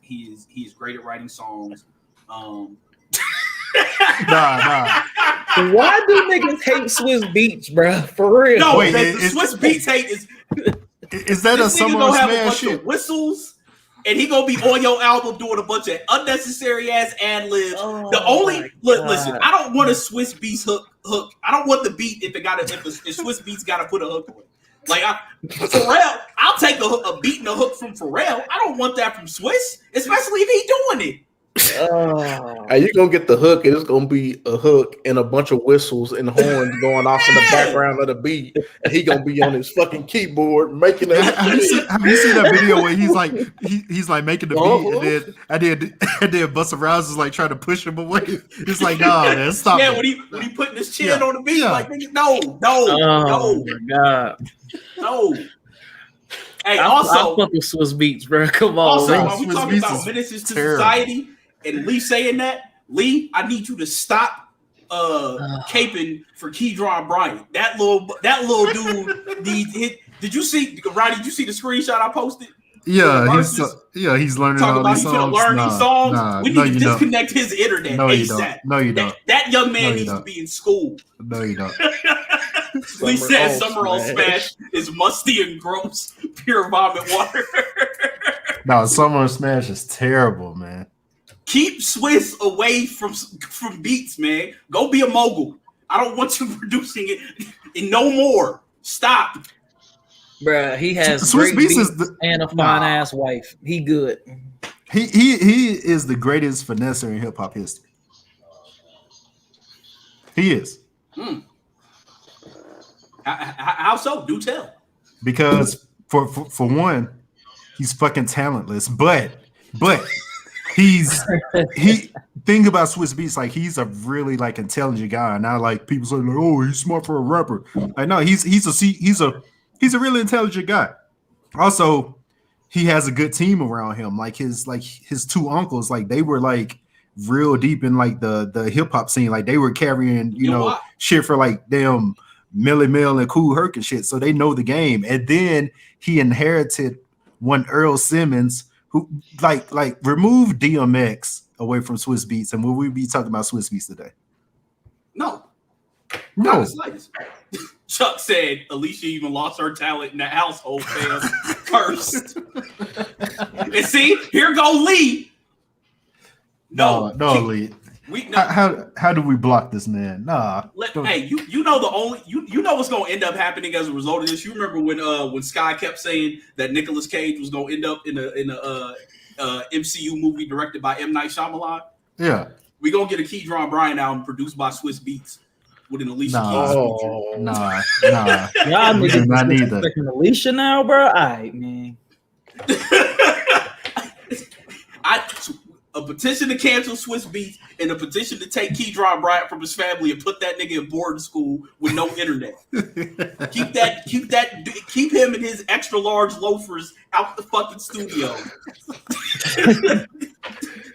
He is great at writing songs. Nah. Why do niggas hate Swiss Beats, bro? For real? No, the Swiss Beats hate is that a Summer Smash shit? Whistles. And he gonna be on your album doing a bunch of unnecessary ass ad libs. Listen, I don't want a Swiss Beats hook. I don't want the beat if Swiss Beats got to put a hook on it. Like Pharrell, I'll take a beat and a hook from Pharrell. I don't want that from Swiss, especially if he doing it. Hey, you're gonna get the hook, and it's gonna be a hook and a bunch of whistles and horns going off in the background of the beat, and he gonna be on his fucking keyboard making it. Have you seen that video where he's like making the beat, and then Busta Rhymes is like trying to push him away? It's like, nah, man, stop. Yeah, when he putting his chin on the beat, like no, oh my god, no. Hey, I fuck with Swiss Beats, bro. Come on. Also, when we talking about menaces to society, and Lee saying that, Lee, I need you to stop caping for Keydron Bryant. That little dude needs hit. Did you see, Roddy? Did you see the screenshot I posted? Yeah, he's learning all these songs. These songs. We need to disconnect his internet ASAP. No, you don't. That young man needs to be in school. No, you don't. Lee says Summer on Smash is musty and gross, pure vomit water. No, Summer on Smash is terrible, man. Keep Swiss away from beats, man. Go be a mogul. I don't want you producing it and no more. Stop. Bruh, he has Swiss great Beats beats and a fine ass wife. He good. He is the greatest finesser in hip hop history. He is. How so? Do tell. Because for one, he's fucking talentless, but he think about Swiss Beats, like he's a really like intelligent guy. Now like people say like, oh, he's smart for a rapper. Like no, he's a really intelligent guy. Also, he has a good team around him. Like his two uncles, like they were like real deep in like the hip hop scene. Like they were carrying, you know shit for like them Millie Mill and Kool Herc and shit. So they know the game. And then he inherited one Earl Simmons who like removed DMX away from Swiss Beats. And will we be talking about Swiss Beats today? No. Chuck said Alicia even lost her talent in that household, fam. Cursed. And see, here go Lee. No, Lee. How do we block this man? Nah. Hey, you know the only you know what's gonna end up happening as a result of this. You remember when Sky kept saying that Nicolas Cage was gonna end up in a MCU movie directed by M. Night Shyamalan? Yeah. We gonna get a Keydron Bryant album produced by Swiss Beats with an Alicia Keys feature. Nah. Y'all niggas not expecting Alicia now, bro. All right, man. A petition to cancel Swiss Beats and a petition to take Keydron Bryant from his family and put that nigga in boarding school with no internet. Keep him and his extra large loafers out the fucking studio.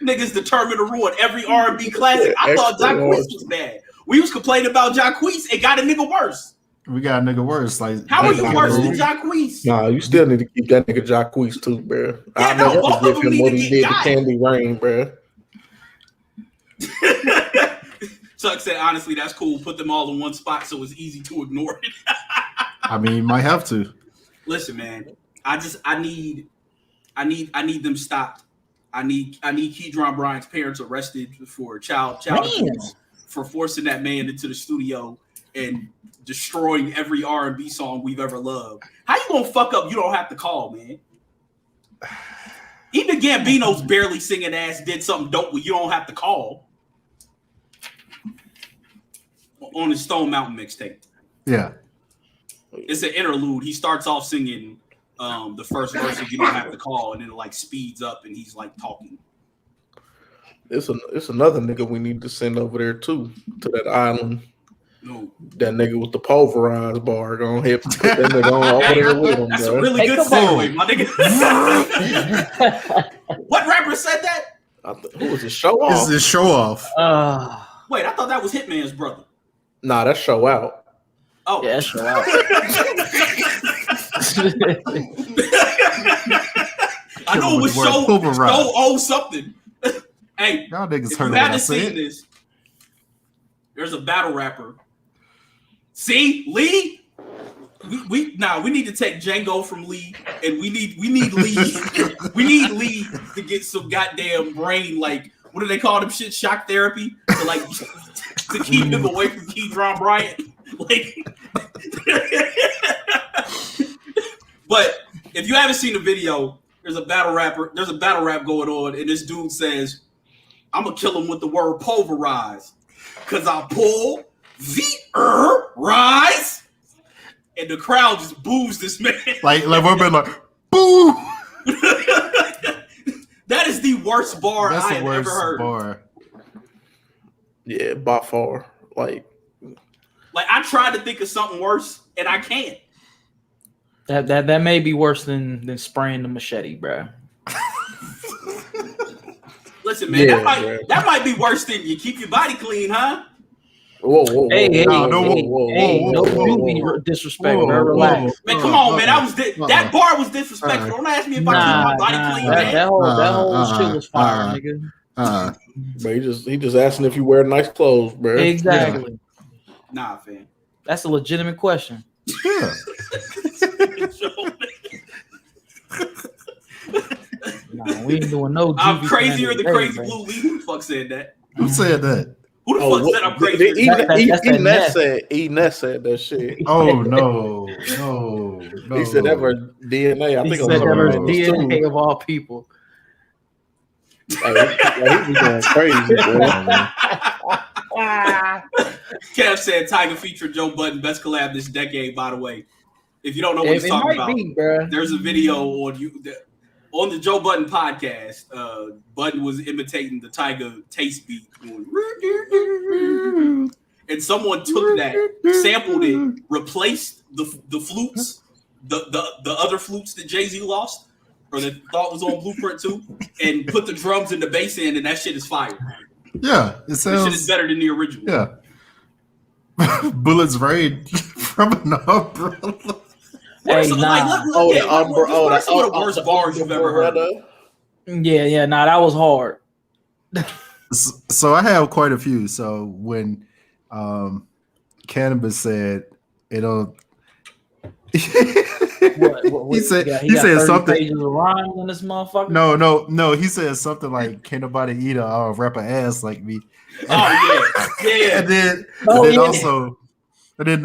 Niggas determined to ruin every R&B classic. I thought Jacquees was bad. We was complaining about Jacquees. It got a nigga worse. We got a nigga worse. Like, how are you worse than Jacquees? Nah, you still need to keep that nigga Jacquees too, bro. Yeah, no, both of them need to get to Candy Rain, bro. Chuck said, honestly, that's cool. Put them all in one spot so it's easy to ignore it. I mean, might have to. Listen, man. I need them stopped. I need Keydron Bryant's parents arrested for child abuse for forcing that man into the studio and destroying every R&B song we've ever loved. How you gonna fuck up? You don't have to call, man. Even Gambino's barely singing ass did something dope where you don't have to call. On his Stone Mountain mixtape. Yeah. It's an interlude. He starts off singing the first verse of You Don't Have to Call, and then it like speeds up and he's like talking. It's another nigga we need to send over there too, to that island. No. That nigga with the pulverized bar gonna hit put that nigga on over there with him. That's bro. a really good segue, my nigga. What rapper said that? Who was it? Show Off? This is Show Off. Wait, I thought that was Hitman's brother. Nah, that's Show Out. Oh, yeah, Show Out. I know it was Show something. Hey, y'all niggas if heard you what I haven't said. seen this, there's a battle rapper. See, Lee. We need to take Django from Lee, and we need Lee. We need Lee to get some goddamn brain, like, what do they call them shit? Shock therapy to like to keep him away from Keydron Bryant. Like, but if you haven't seen the video, there's a battle rap going on, and this dude says, "I'm gonna kill him with the word pulverize, cause I pull the rise." And the crowd just boos this man. Like we've been like, boo. That is the worst bar That's I the have worst ever heard. bar. Yeah, by far. Like I tried to think of something worse, and I can't. That may be worse than spraying the machete, bro. Listen, man, that might be worse than you keep your body clean, huh? Whoa, Hey, whoa, don't be disrespectful, bro. Relax. Man, come on, man. That bar was disrespectful. Don't ask me if I keep my body clean, man. That whole shit was fire, nigga. But he just asking if you wear nice clothes, bro. Exactly. Yeah. Nah, fam. That's a legitimate question. Yeah. Nah, we ain't doing no. I'm crazier than Crazy bro. Blue Lee. Who the fuck said that? Who said that? Who the fuck said I'm crazier? Ness said that shit. Oh no. He said that was DNA. I He think said that was DNA of all people. He was going crazy, bro. Kev said Tiger featured Joe Budden, best collab this decade, by the way. If you don't know what he's talking about, there's a video on the Joe Budden podcast. Budden was imitating the Tiger taste beat. And someone took that, sampled it, replaced the flutes, the other flutes that Jay-Z lost, or that thought was on Blueprint 2, and put the drums and the bass in, and that shit is fire. Yeah, it sounds. That shit is better than the original. Yeah. Bullets raid from an umbrella. Hey, some of the worst bars you've ever heard. Yeah, that was hard. So I have quite a few. So when Cannabis said it'll. What, he said got, he got said 30 something. pages of rhymes on this motherfucker. No. He said something like, "Can't nobody eat a rapper ass like me." Oh yeah. And then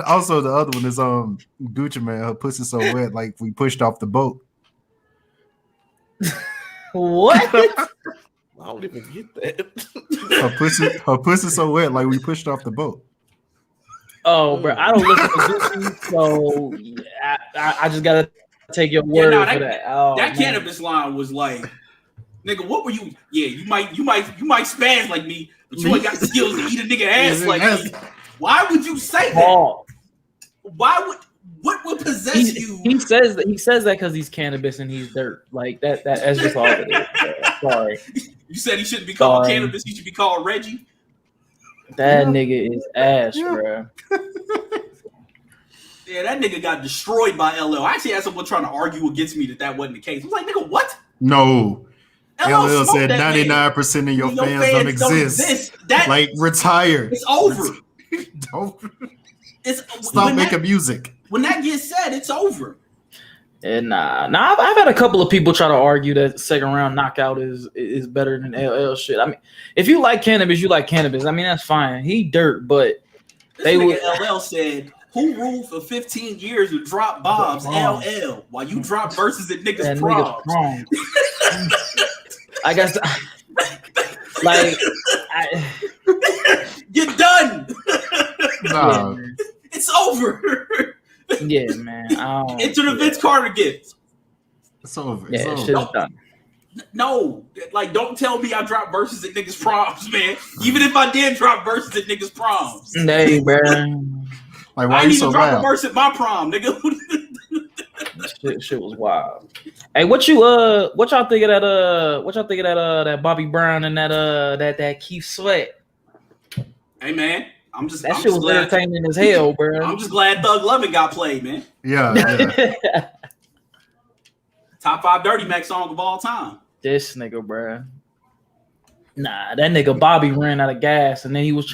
also the other one is Gucci Man. Her pussy so wet, like we pushed off the boat. What? I don't even get that. Her pussy so wet, like we pushed off the boat. Oh, bro, I don't listen to Gucci, so I just gotta take your word for that. Oh, that man. cannabis line was like, nigga, what were you? Yeah, you might spaz like me, but you ain't got the skills to eat a nigga ass like me. Why would you say that? Oh. What would possess you? He says that because he's cannabis and he's dirt. Like that's just all it is. Sorry. You said he shouldn't be called cannabis. He should be called Reggie. That nigga is ass, bro. Yeah, that nigga got destroyed by LL. I actually had someone trying to argue against me that wasn't the case. I was like, nigga, what? No. LL said 99% of your fans don't exist. Like, retire. It's over. Stop making music. When that gets said, it's over. And I've had a couple of people try to argue that second round knockout is better than LL shit. I mean, if you like cannabis, you like cannabis. I mean, that's fine. He dirt, but this nigga LL said, who ruled for 15 years to drop bombs? LL. While you drop verses at niggas' proms. I guess, like, you're done. Nah. It's over. Yeah, man. Into the Vince Carter gift. It's over. Yeah, shit's done. No, like, don't tell me I drop verses at niggas' proms, man. Even if I did drop verses at niggas' proms. Hey, bro. Like, why I you didn't so even drop loud? a verse at my prom, nigga. Shit was wild. Hey, what y'all think of that Bobby Brown and that Keith Sweat? Hey, man. I'm shit just was glad, entertaining as hell, bro. I'm just glad Thug Lovin' got played, man. Yeah. Top 5 Dirty Mac song of all time. This nigga, bro. Nah, that nigga Bobby ran out of gas, and then he was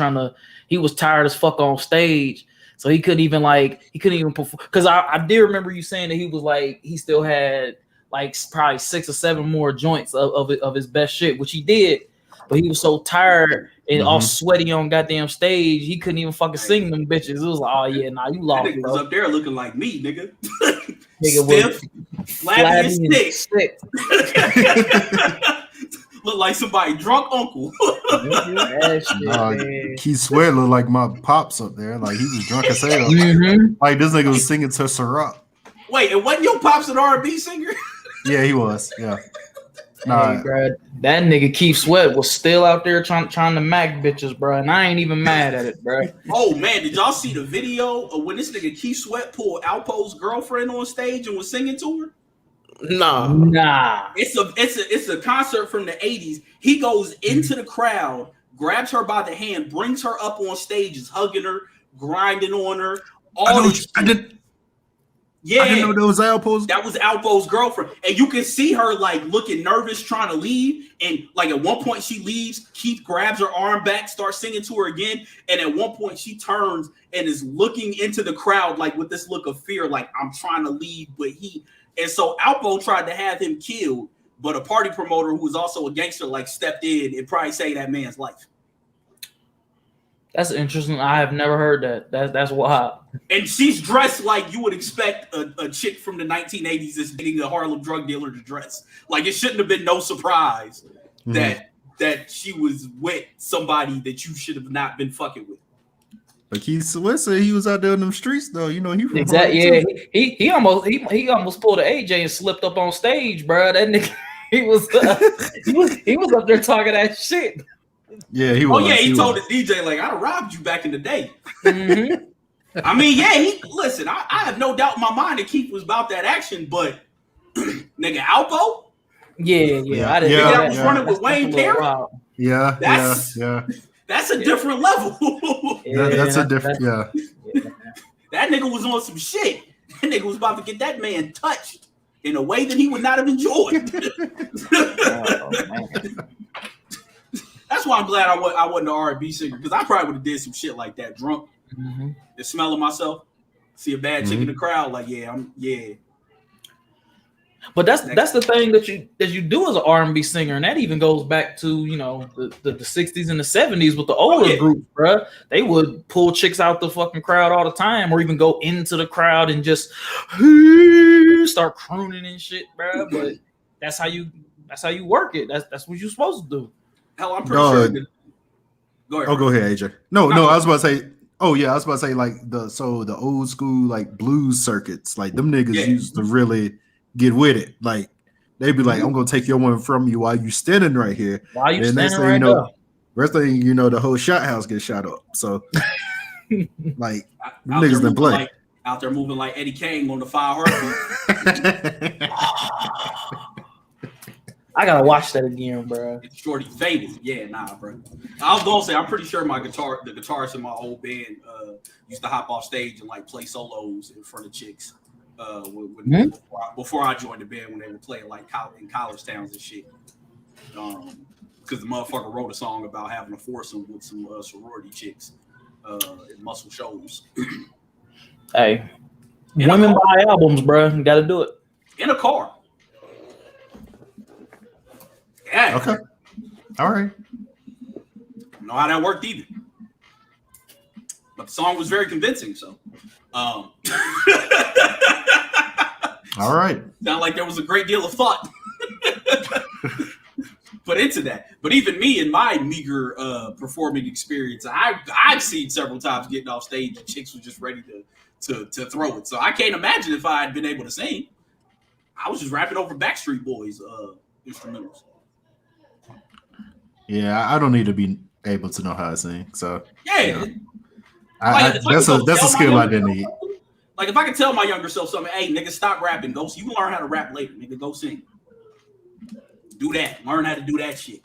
tired as fuck on stage, so he couldn't even perform. Because I did remember you saying that he was like, he still had like probably 6 or 7 more joints of his best shit, which he did, but he was so tired and all sweaty on goddamn stage, he couldn't even fucking sing them bitches. It was like, oh yeah, nah, you lost, that nigga bro. was up there looking like me, nigga. Nigga Stiff, flabby and sick. Look like somebody drunk uncle. Keith Sweat looked like my pops up there. Like, he was drunk as hell. Like, this nigga was singing to Ciroc. Wait, and wasn't your pops an R&B singer? Yeah, he was. Yeah. Nah, hey, bro, that nigga Keith Sweat was still out there trying to mac bitches, bro, and I ain't even mad at it, bro. Oh man, did y'all see the video of when this nigga Keith Sweat pulled Alpo's girlfriend on stage and was singing to her? Nah. It's a concert from the 80s. He goes into the crowd, grabs her by the hand, brings her up on stage, is hugging her, grinding on her. I didn't know that was Alpo's. That was Alpo's girlfriend. And you can see her like looking nervous, trying to leave. And like at one point she leaves, Keith grabs her arm back, starts singing to her again. And at one point she turns and is looking into the crowd like with this look of fear, like I'm trying to leave, but and so Alpo tried to have him killed, but a party promoter who was also a gangster like stepped in and probably saved that man's life. That's interesting. I have never heard that. That's wild. And she's dressed like you would expect a chick from the 1980s that's dating a Harlem drug dealer to dress. Like, it shouldn't have been no surprise that she was with somebody that you should have not been fucking with. But Keith Sweat said he was out there in them streets, though. You know, he from exactly. Yeah, he almost pulled an AJ and slipped up on stage, bro. That nigga, he was up there talking that shit. Yeah, he was. Oh yeah, he told the DJ like, "I'd have robbed you back in the day." Mm-hmm. I mean, yeah, listen. I have no doubt in my mind that Keith was about that action, but nigga, Alpo. Yeah. I didn't. Yeah, that was running with Wayne Perry. Yeah. That's a different level. That's a different. Yeah. That nigga was on some shit. That nigga was about to get that man touched in a way that he would not have enjoyed. That's why I'm glad I wasn't an R&B singer, because I probably would have did some shit like that drunk. The smell of myself. See a bad chick in the crowd, like yeah. But that's the thing that you do as an R&B singer, and that even goes back to the 60s and the 70s with the older groups, bro. They would pull chicks out the fucking crowd all the time, or even go into the crowd and just start crooning and shit, bro. But that's how you work it. That's what you're supposed to do. Hell, I'm pretty sure. Go ahead. Oh, go ahead, AJ. No, I was about to say. Oh yeah, I was about to say like the old school like blues circuits, like them niggas used to really get with it. Like they'd be like, I'm gonna take your one from you while you standing right here. While you standing right there. Rest thing you know, the whole shot house gets shot up. So like niggas didn't play. Out there moving like Eddie Kane on the 5 Heartbeat. I gotta watch that again, bro. It's Shorty faded. Yeah, nah, bro. I was gonna say, I'm pretty sure the guitarist in my old band used to hop off stage and like play solos in front of chicks. Before I joined the band, when they were playing like in college towns and shit. Because the motherfucker wrote a song about having a foursome with some sorority chicks in Muscle Shoals. Hey, women buy albums, bro. You got to do it in a car. Yeah. Okay. All right. Don't know how that worked either. But the song was very convincing, so. All right. Sound like there was a great deal of thought put into that. But even me in my meager performing experience, I've seen several times getting off stage and chicks were just ready to throw it. So I can't imagine if I had been able to sing. I was just rapping over Backstreet Boys instrumentals. Yeah, I don't need to be able to know how to sing. So yeah, that's a skill I didn't need. Like if I could tell my younger self something, hey nigga, stop rapping. You can learn how to rap later, nigga. Go sing. Do that. Learn how to do that shit.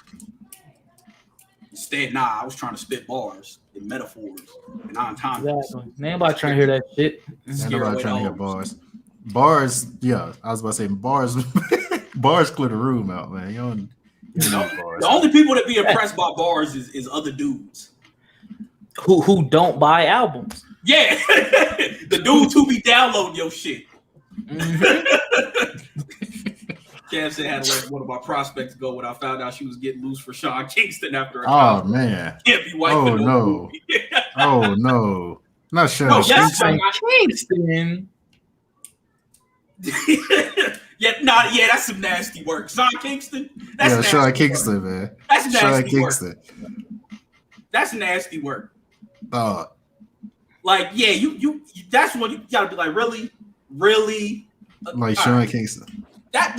Instead, I was trying to spit bars and metaphors and entendres. Exactly. Nobody trying to hear that shit. Nobody trying to hear bars. Bars, yeah. I was about to say bars. Bars clear the room out, man. You don't bars. The only people that be impressed by bars is other dudes who don't buy albums. Yeah, the dudes who be downloading your shit. Cam said had to let one of my prospects go when I found out she was getting loose for Sean Kingston after a Oh man. Can't be wiping no. Oh no. Not Sean Kingston. That's some nasty work. Sean Kingston. That's Sean Kingston, man. That's nasty Sean work. Kingston. That's nasty work. Like you that's what you gotta be like, really? Like Sean Kingston. That's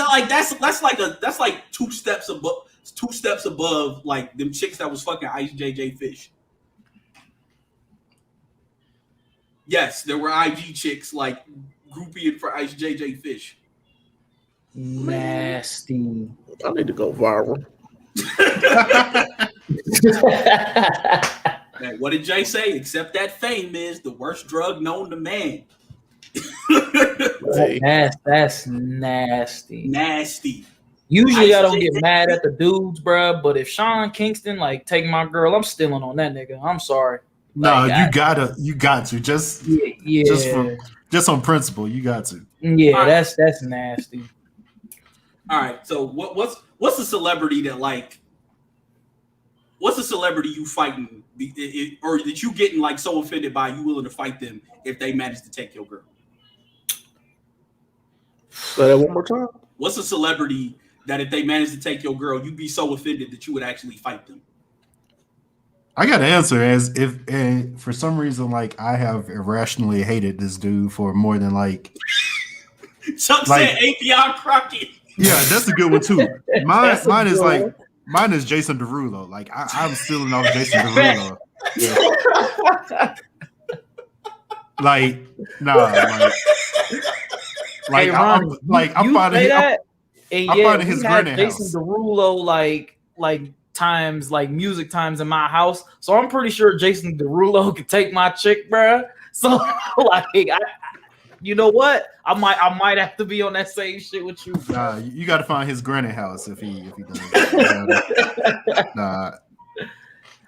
like two steps above like them chicks that was fucking Ice JJ Fish. Yes, there were IG chicks like groupieing for Ice JJ Fish. Nasty. I need to go viral. Man, what did Jay say? Except that fame is the worst drug known to man. That's nasty. Nasty. Usually I don't get mad at the dudes, bro. But if Sean Kingston take my girl, I'm stealing on that nigga. I'm sorry. No, you got to just on principle. You got to. Yeah, right. That's nasty. All right. So what's a celebrity that what's a celebrity you fighting or that you getting so offended by you willing to fight them if they manage to take your girl? Say that one more time. What's a celebrity that if they manage to take your girl, you'd be so offended that you would actually fight them? I got to answer as if for some reason I have irrationally hated this dude for more than Chuck said Avion Crockett. Yeah, that's a good one too. Mine is Jason Derulo. I'm stealing off Jason Derulo. Yeah. Hey, Ronnie, I'm finding his granny house. Jason Derulo times music times in my house, so I'm pretty sure Jason Derulo could take my chick, bruh. So you know what? I might have to be on that same shit with you. Nah, you got to find his granny house if he does. Nah.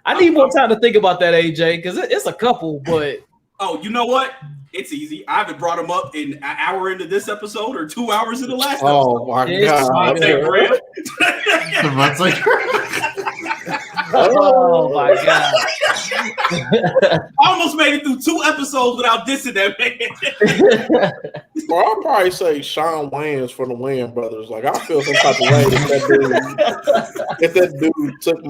I need more time to think about that, AJ, because it's a couple. But you know what? It's easy. I haven't brought him up in an hour into this episode or 2 hours in the last Oh my God! Devontae Graham. Oh my God! I almost made it through 2 episodes without dissing that man. Well, I'll probably say Sean Wayans for the Wayans brothers. Like, I feel some type of way if that dude took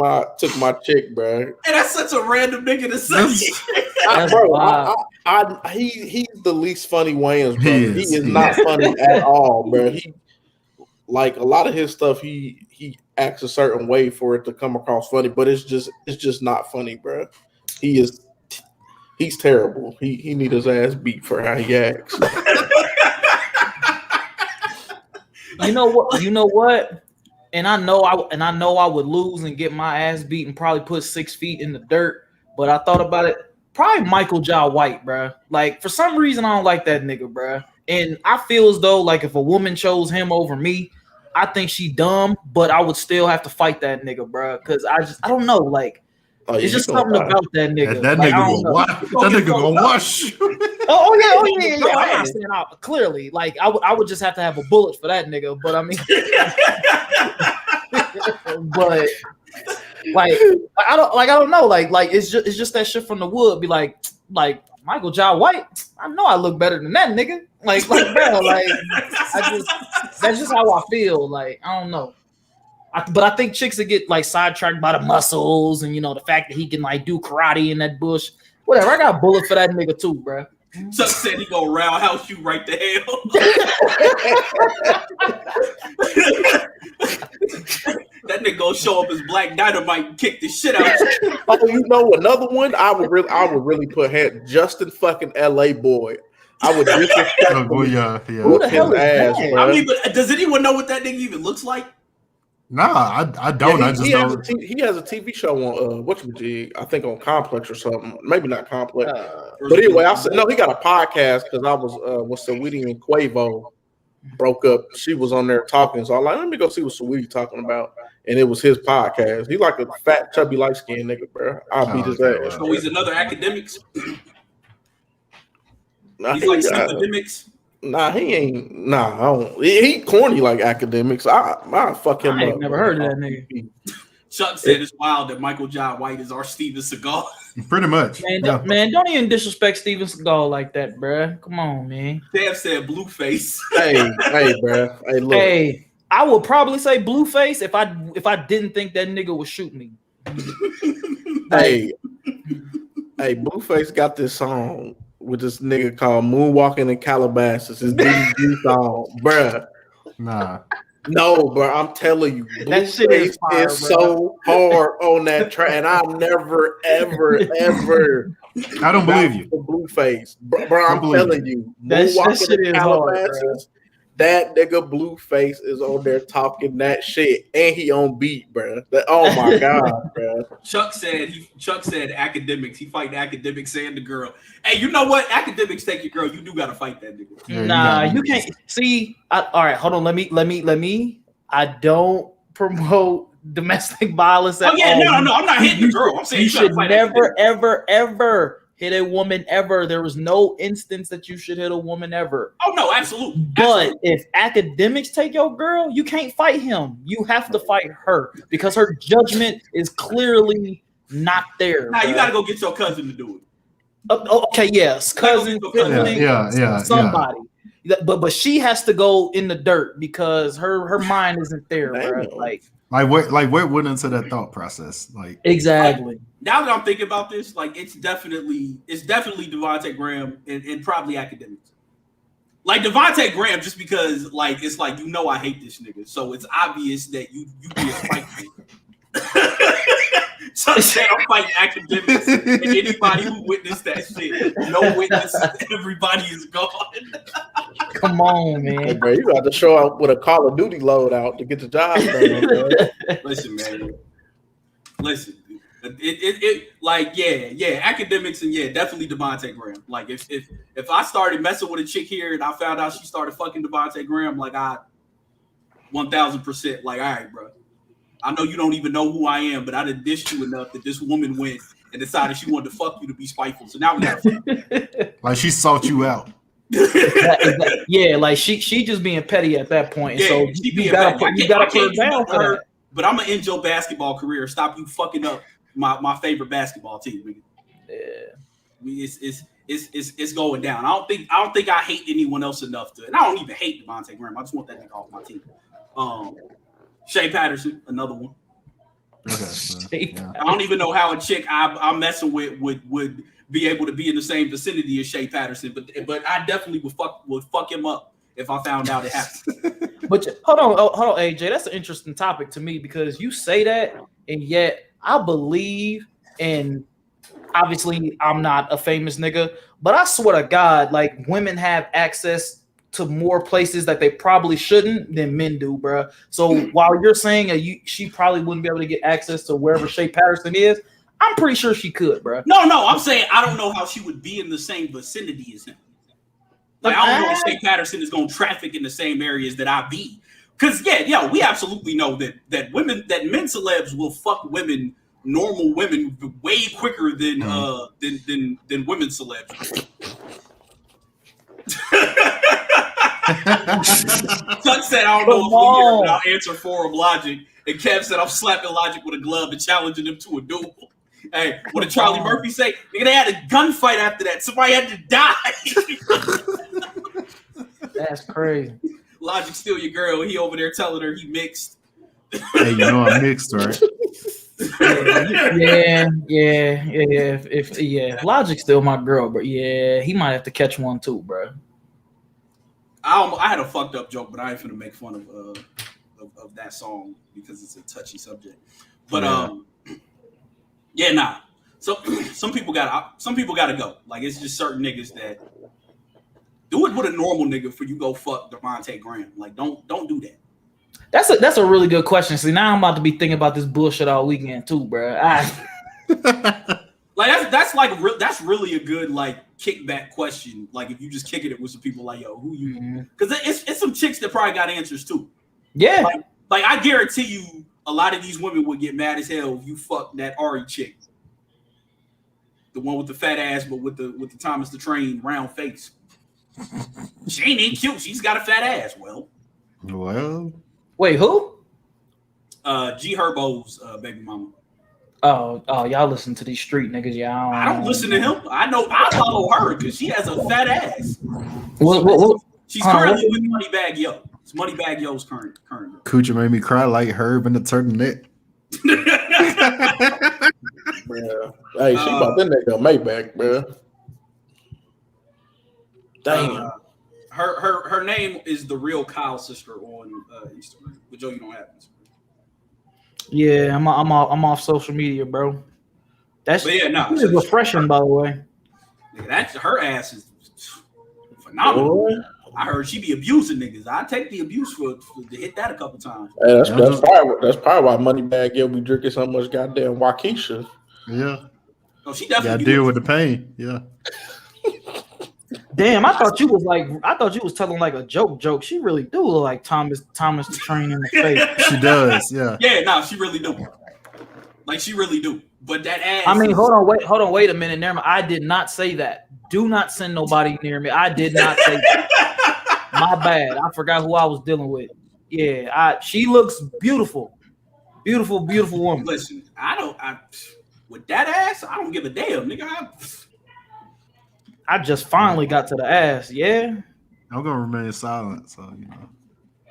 my chick, bro. And that's such a random nigga to say. He's the least funny Wayans brother. He is not funny at all, bro. He like a lot of his stuff. He acts a certain way for it to come across funny, but it's just not funny, bro. He's terrible. He need his ass beat for how he acts. You know what? And I know I would lose and get my ass beat and probably put 6 feet in the dirt. But I thought about it. Probably Michael Jai White, bro. Like, for some reason, I don't like that nigga, bro. And I feel as though, like, if a woman chose him over me, I think she dumb, but I would still have to fight that nigga, bro. Because I don't know, like, it's just something about that nigga. That like, nigga gonna wash. Oh yeah. I'm not saying out clearly. Like, I would just have to have a bullet for that nigga. But I mean, but I don't know. Like it's just that shit from the wood. Be like Michael Jai White. I know I look better than that nigga. Like bro, like that's just how I feel. Like, I don't know. But I think chicks that get like sidetracked by the muscles and, you know, the fact that he can like do karate in that bush. Whatever. I got a bullet for that nigga too, bro. Chuck said he gonna roundhouse you right the hell. That nigga gonna show up as Black Dynamite and kick the shit out. Oh, you know another one? I would really put Justin fucking LA Boy. I would disrespect Who the hell is ass, that? bro. I mean, but does anyone know what that nigga even looks like? Nah, I don't. He has a TV show on I think on Complex or something. Maybe not Complex. But anyway, I said no. He got a podcast because I was when Saweetie and Quavo broke up. She was on there talking, so I'm like, let me go see what Saweetie talking about, and it was his podcast. He like a fat, chubby, light skinned nigga, bro. I'll beat his ass. So he's another academics. Nah, he's like academics. Nah, he ain't. Nah, I don't. He corny like academics. I fuck him up. I ain't never heard of that nigga. Chuck said it's wild that Michael Jai White is our Steven Seagal. Pretty much. Man, don't even disrespect Steven Seagal like that, bruh. Come on, man. Dev said Blueface. hey, bruh. Hey, look. Hey, I would probably say Blueface if I didn't think that nigga would shoot me. Hey, Blueface got this song with this nigga called Moonwalking in Calabasas. His DDG song, bruh. Nah. No, bro, I'm telling you, that shit is so hard on that track, and I never, ever. I don't believe you. Blueface, bro. I'm telling you, that shit is hard, bro. That nigga Blueface is on there talking that shit, and he on beat, bro. Oh my god, bro. Chuck said academics. He fight academics and the girl. Hey, you know what? Academics take your girl. You do gotta fight that nigga. Yeah, nah, you can't. See, all right, hold on. Let me. I don't promote domestic violence at all. No, I'm not hitting the girl. I'm saying you should never, ever hit a woman ever. There was no instance that you should hit a woman ever. Oh no, absolutely. But if academics take your girl, you can't fight him. You have to fight her because her judgment is clearly not there. Nah, you gotta go get your cousin to do it. Okay, yes, cousin, somebody. Yeah. But she has to go in the dirt because her mind isn't there, bro. Like what went into that thought process? Like exactly. Now that I'm thinking about this, like it's definitely Devontae Graham and probably academics. Like Devontae Graham, just because like it's like I hate this nigga, so it's obvious that you be a spike me. So I'm fighting academics and anybody who witnessed that shit. No witness, everybody is gone. Come on, man. Hey, bro, you got to show up with a Call of Duty loadout to get the job done, bro. Listen, man. Listen. Academics and definitely Devontae Graham. Like if I started messing with a chick here and I found out she started fucking Devontae Graham, like I 1000% like, all right, bro. I know you don't even know who I am, but I done dished you enough that this woman went and decided she wanted to fuck you to be spiteful. So now we gotta Like she sought you out. Yeah, like she just being petty at that point. Yeah, So you gotta put her down for that. But I'm gonna end your basketball career. Stop you fucking up my favorite basketball team. Nigga. Yeah, It's going down. I don't think I hate anyone else enough to, and I don't even hate Devontae Graham. I just want that nigga off my team. Shea Patterson, another one. Okay. Yeah. I don't even know how a chick I'm messing with would be able to be in the same vicinity as Shea Patterson, but I definitely would fuck him up if I found out it happened. But hold on, AJ. That's an interesting topic to me because you say that, and yet I believe, and obviously I'm not a famous nigga, but I swear to God, like women have access to more places that they probably shouldn't than men do, bro. So while you're saying she probably wouldn't be able to get access to wherever Shea Patterson is, I'm pretty sure she could, bro. No, I'm saying I don't know how she would be in the same vicinity as him. Like I don't know if Shea Patterson is going to traffic in the same areas that I be. Because we absolutely know that men celebs will fuck women, normal women, way quicker than women celebs. Tuck said, I don't know if we hear, but I'll answer forum Logic. And Kev said, I'm slapping Logic with a glove and challenging him to a duel. Hey, what did Charlie Murphy say? Nigga, they had a gunfight after that. Somebody had to die. That's crazy. Logic still your girl. He over there telling her he mixed. Hey, you know I'm mixed, right? Yeah. Logic's still my girl, but yeah, he might have to catch one too, bro. I had a fucked up joke, but I ain't finna make fun of that song because it's a touchy subject. But nah. So some people gotta go. Like it's just certain niggas that do it with a normal nigga for you go fuck Devontae Graham. Like don't do that. That's a really good question. See, now I'm about to be thinking about this bullshit all weekend too, bro. Like that's really a good like kickback question. Like if you just kicking it with some people like yo, who you? Because it's some chicks that probably got answers too. Yeah. Like I guarantee you, a lot of these women would get mad as hell if you fuck that Ari chick, the one with the fat ass, but with the Thomas the Train round face. She ain't cute. She's got a fat ass. Well. Wait, who? G Herbo's baby mama. Oh, y'all listen to these street niggas, y'all. I don't listen to him. I follow her because she has a fat ass. What? She's currently with Moneybag Yo. It's Moneybag Yo's current girl. Coochie made me cry like Herb in the turtleneck. Yeah. Hey, she about that nigga Maybach, bro. Damn. Her name is the real Kyle sister on Instagram. But Joe, you don't have Instagram. Yeah, I'm off social media, bro. That's refreshing, by the way. That's her ass is phenomenal. Boy. I heard she be abusing niggas. I take the abuse for to hit that a couple times. Hey, that's probably why Moneybag Yo be drinking so much goddamn Waukesha. Yeah. Oh, she definitely deal with the pain. Yeah. Damn, I thought you was telling like a joke. She really do look like Thomas the Train in the face. She does, yeah. Yeah, no, she really do. Like she really do. But that ass. I mean, hold on, wait a minute. Never mind. I did not say that. Do not send nobody near me. I did not say that. My bad. I forgot who I was dealing with. Yeah, she looks beautiful. Beautiful woman. Listen, with that ass, I don't give a damn, nigga. I just finally got to the ass. Yeah. I'm gonna remain silent, so you know.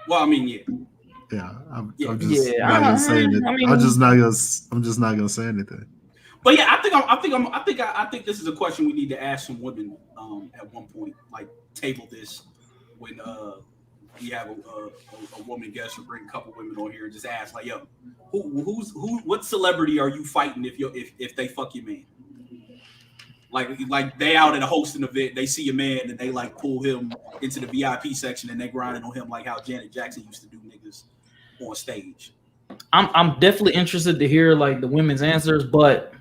Well, I mean, yeah. Yeah, I'm just not gonna say anything. I'm just not gonna say anything. But yeah, I think this is a question we need to ask some women at one point. Like table this when we have a woman guest or bring a couple women on here and just ask like, yo, what celebrity are you fighting if they fuck your man? Like they out at a hosting event, they see a man and they like pull him into the VIP section and they grinding on him like how Janet Jackson used to do niggas on stage. I'm definitely interested to hear like the women's answers, but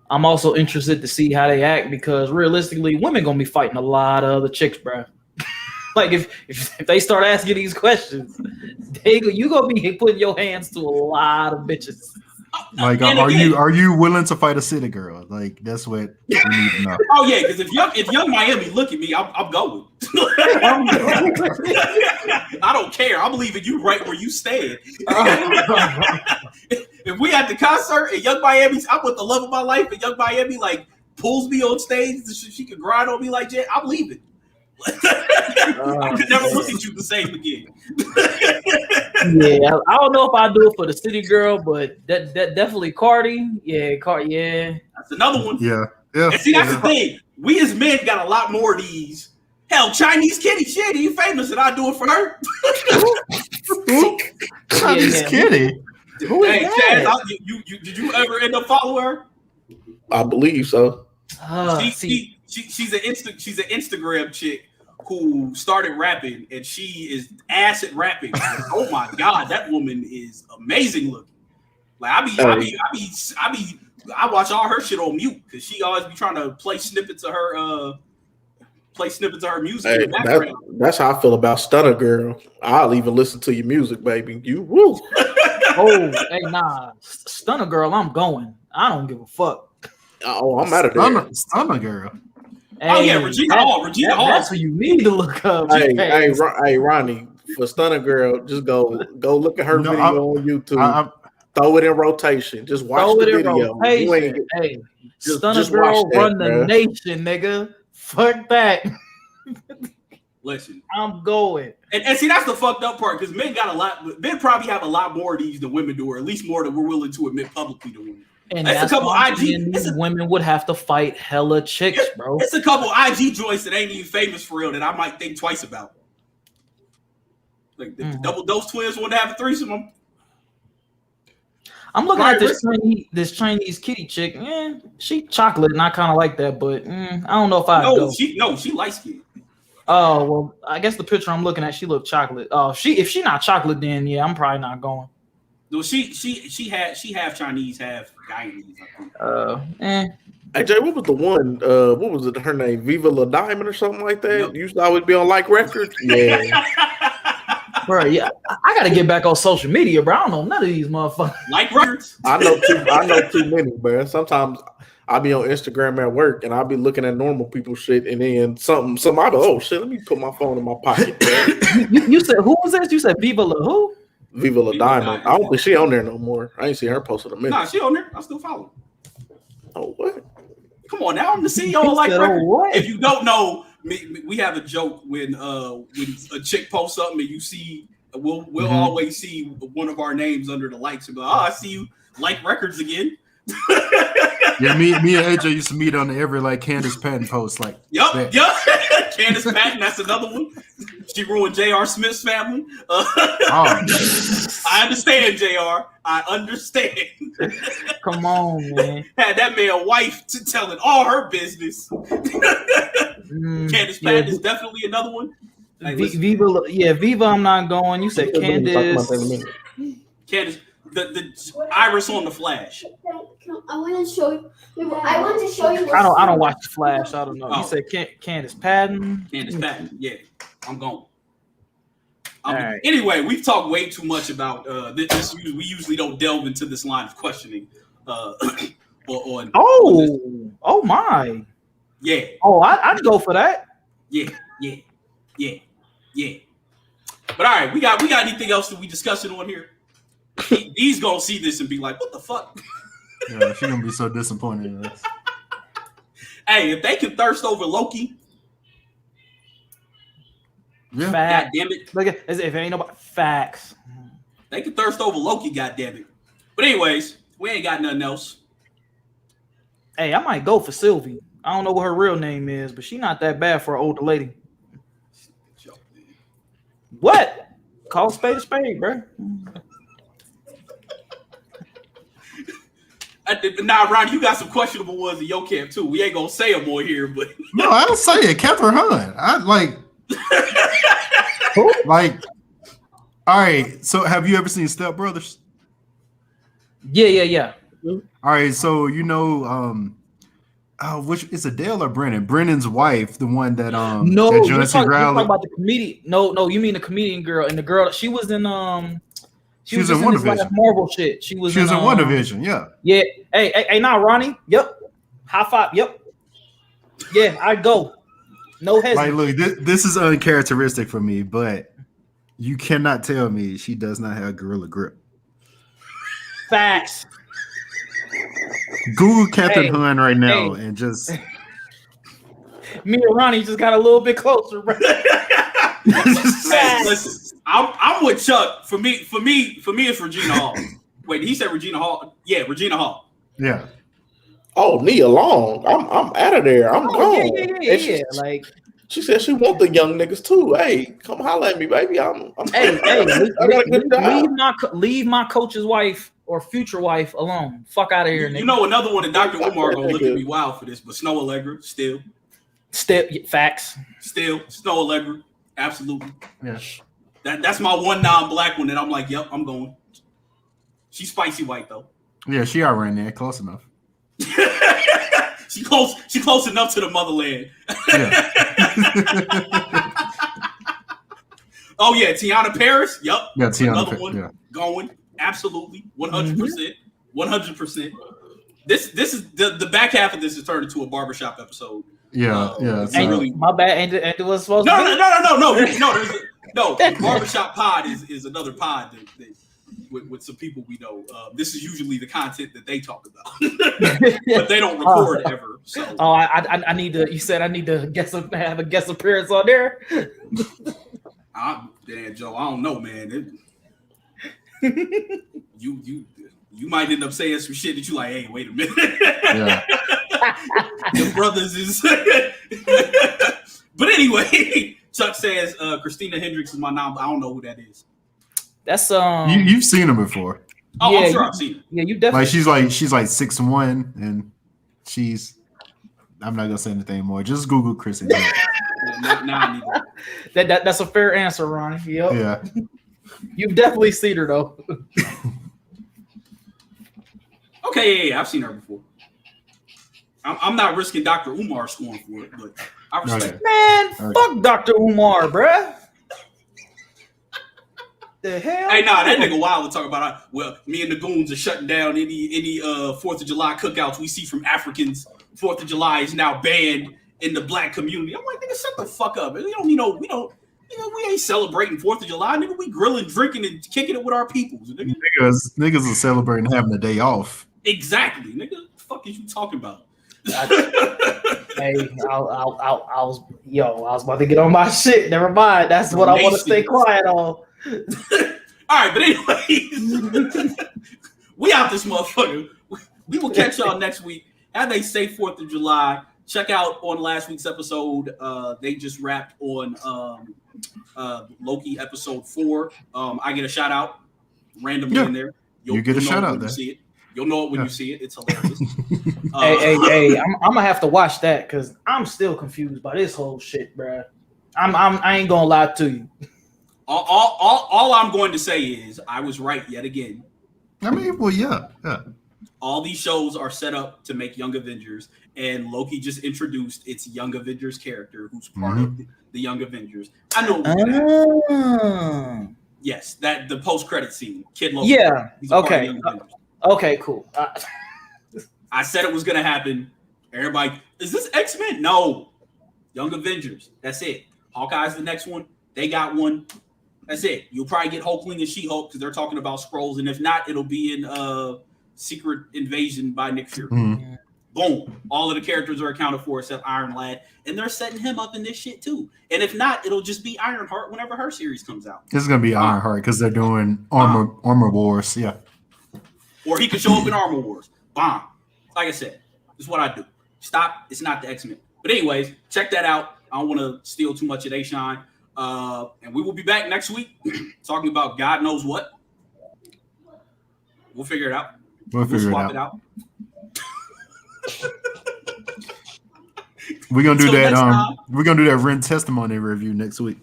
I'm also interested to see how they act because realistically, women gonna be fighting a lot of other chicks, bro. Like if they start asking these questions, you gonna be putting your hands to a lot of bitches. Like, And are again- you willing to fight a city girl? Like, that's what we need to know. Oh yeah, because if young Miami look at me, I'm going. I don't care. I'm leaving you right where you stand. If we at the concert and Young Miami's, I'm with the love of my life, and Young Miami like pulls me on stage so she can grind on me like that, I'm leaving. I could never look at you the same again. Yeah, I don't know if I do it for the city girl, but that definitely Cardi. Yeah, yeah. That's another one. Yeah. And see, that's the thing. We as men got a lot more of these. Hell, Chinese kitty, she ain't even famous, and I do it for her. Chinese kitty. Who is Hey, that? Chaz, did you ever end up following her? I believe so. She's an Instagram chick who started rapping, and she is ass at rapping. Oh my god, that woman is amazing looking. Like I watch all her shit on mute because she always be trying to play snippets of her music Hey, in the background. that's how I feel about Stunner Girl. I'll even listen to your music, baby. You woo. Oh, hey, nah, Stunner Girl, I'm going. I don't give a fuck. Oh, I'm out of there. Stunner girl. Hey, Oh yeah, Regina Hall. Regina Hall. That's who you need to look up. Hey, Ronnie, for Stunner Girl, just go look at her video on YouTube. Throw it in rotation. Just watch the video. Hey, Just Stunner Girl watch that, run the bro. nation, nigga. Fuck that. Listen, I'm going. and see that's the fucked up part because men probably have a lot more of these than women do, or at least more than we're willing to admit publicly to women. And It's a that's couple why IG these women would have to fight hella chicks, bro. It's a couple IG joints that ain't even famous for real that I might think twice about. Like the double dose twins want to have a threesome. I'm looking at this Chinese kitty chick. She chocolate, and I kind of like that, but I don't know if I go. She light skinned. Oh well, I guess the picture I'm looking at, she looked chocolate. Oh, if she not chocolate, then yeah, I'm probably not going. No, she half Chinese, half Guyanese. I think. Hey Jay, what was the one? What was it? Her name, Viva La Diamond or something like that. Yep. Used to always be on Like Records. Yeah. Bro, yeah, I gotta get back on social media, bro. I don't know none of these motherfuckers. Like records. I know too many, bro. Sometimes I'll be on Instagram at work and I'll be looking at normal people shit, and then something I go, oh shit, let me put my phone in my pocket. you said who was this? You said Viva La who? Viva La Diamond. I don't think she on there no more. I ain't seen her posted a minute. Nah, she on there. I still follow. Oh what? Come on now, I'm the CEO of Like Records. If you don't know, we have a joke when a chick posts something and you see, we'll always see one of our names under the likes and go, I see you Like Records again. Yeah, me and AJ used to meet on every like Candace Patton post. Like, Yup. Candace Patton, that's another one. She ruined J.R. Smith's family. I understand, J.R. I understand. Come on, man. Had that man wife telling all her business. Candace Patton is definitely another one. Hey, Viva, I'm not going. You said Candace. Candace, the iris on the Flash. I want to show you. I want to show you. I don't watch the Flash. I don't know. You said Candace Patton. Candace Patton. Yeah, I'm going. Right. Anyway, we've talked way too much about this. We usually don't delve into this line of questioning. Oh my. Yeah. Oh, I'd go for that. Yeah. But all right, we got anything else that we discussing on here? He's gonna see this and be like, "What the fuck?" Yeah, she's gonna be so disappointed in us. Hey, if they can thirst over Loki, yeah. God damn it! Look at if ain't nobody facts. They can thirst over Loki, God damn it! But anyways, we ain't got nothing else. Hey, I might go for Sylvie. I don't know what her real name is, but she not that bad for an older lady. What? Call a spade, bro. Nah, Ronnie, you got some questionable ones in your camp too. We ain't gonna say them on here, but no, I don't say it. Catherine Hunt. I like. Like, all right. So, have you ever seen Step Brothers? Yeah. All right. So which is Adele or Brennan? Brennan's wife, the one that No, that you're talking about the comedian. No, you mean the comedian girl and the girl. She was in She was in this last Marvel shit. She was in WandaVision. Yeah. Yeah. Hey, now Ronnie. Yep. High five. Yep. Yeah, I go. No hesitation. Like, look, this is uncharacteristic for me, but you cannot tell me she does not have gorilla grip. Facts. Google Catherine Hahn right now and just me and Ronnie just got a little bit closer, bro. Hey, listen, I'm with Chuck. For me, it's Regina Hall. Wait, he said Regina Hall. Yeah, Regina Hall. Yeah. Oh, Nia Long. I'm out of there. I'm gone. Yeah. Like she said she want the young niggas too. Hey, come holler at me, baby. Leave my coach's wife or future wife alone. Fuck out of here, nigga. You know another one, and Dr. Umar gonna look at me wild for this, but Snow Allegra, still facts. Still Snow Allegra, absolutely. Yeah. That's my one non-black one that I'm like, yep, I'm going. She's spicy white though. Yeah, she already there, close enough. She close enough to the motherland. Yeah. Oh yeah, Tiana Paris. Yup. Yeah, Tiana. Another one going. Absolutely, 100%. 100%. This is the back half of this is turned into a barbershop episode. Yeah. Really, my bad. Ain't it was supposed no, to be? No. The barbershop pod is another pod that with some people we know. This is usually the content that they talk about, but they don't record ever. So. Oh, I need to. You said I need to have a guest appearance on there. Damn, Joe, I don't know, man. You might end up saying some shit that you like. Hey, wait a minute. Yeah. The brothers is. But anyway, Chuck says Christina Hendricks is my nom. I don't know who that is. That's You've seen her before. Oh, yeah, I'm sure I've seen her. Yeah, you definitely. She's like 6'1", and she's. I'm not gonna say anything more. Just Google Chrissy. That's a fair answer, Ronnie. Yep. Yeah. You've definitely seen her though. Okay, yeah, I've seen her before. I'm not risking Dr. Umar scoring for it, but I respect it. Man, fuck Dr. Umar, bruh. The hell? Hey, nah, that nigga wild to talk about. Well, me and the goons are shutting down any 4th of July cookouts we see from Africans. 4th of July is now banned in the black community. I'm like, nigga, shut the fuck up. We ain't celebrating 4th of July, nigga. We grilling, drinking, and kicking it with our peoples. Niggas are celebrating having a day off. Exactly, nigga. What the fuck is you talking about? Hey, I was about to get on my shit. Never mind. That's what I want to stay quiet on. All right, but anyway, we out this motherfucker. We will catch y'all next week. Have a safe 4th of July. Check out on last week's episode. They just wrapped on Loki episode 4. I get a shout out randomly in there. You get a shout out there. See it. You'll know it when you see it. It's hilarious. Hey, I'm gonna have to watch that because I'm still confused by this whole shit, bro. I ain't gonna lie to you. All I'm going to say is I was right yet again. I mean, well, yeah. All these shows are set up to make Young Avengers, and Loki just introduced its Young Avengers character, who's part of the Young Avengers. I know. Yes, that the post-credit scene, Kid Loki. Yeah. Okay. Okay. Cool. I said it was gonna happen. Everybody, is this X-Men? No, Young Avengers. That's it. Hawkeye's the next one. They got one. That's it. You'll probably get Hulkling and She-Hulk because they're talking about Skrulls, and if not, it'll be in Secret Invasion by Nick Fury. Mm-hmm. Boom. All of the characters are accounted for except Iron Lad, and they're setting him up in this shit too. And if not, it'll just be Ironheart whenever her series comes out. This is gonna be Ironheart because they're doing Armor Wars. Yeah. Or he could show up in Armor Wars. Bomb. Like I said, this is what I do. Stop. It's not the X-Men. But anyways, check that out. I don't want to steal too much of they shine. And we will be back next week talking about God knows what. We'll figure it out. We'll swap it out. We're gonna do that. We're gonna do that written testimony review next week.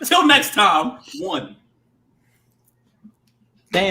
Till next time. 1. Damn.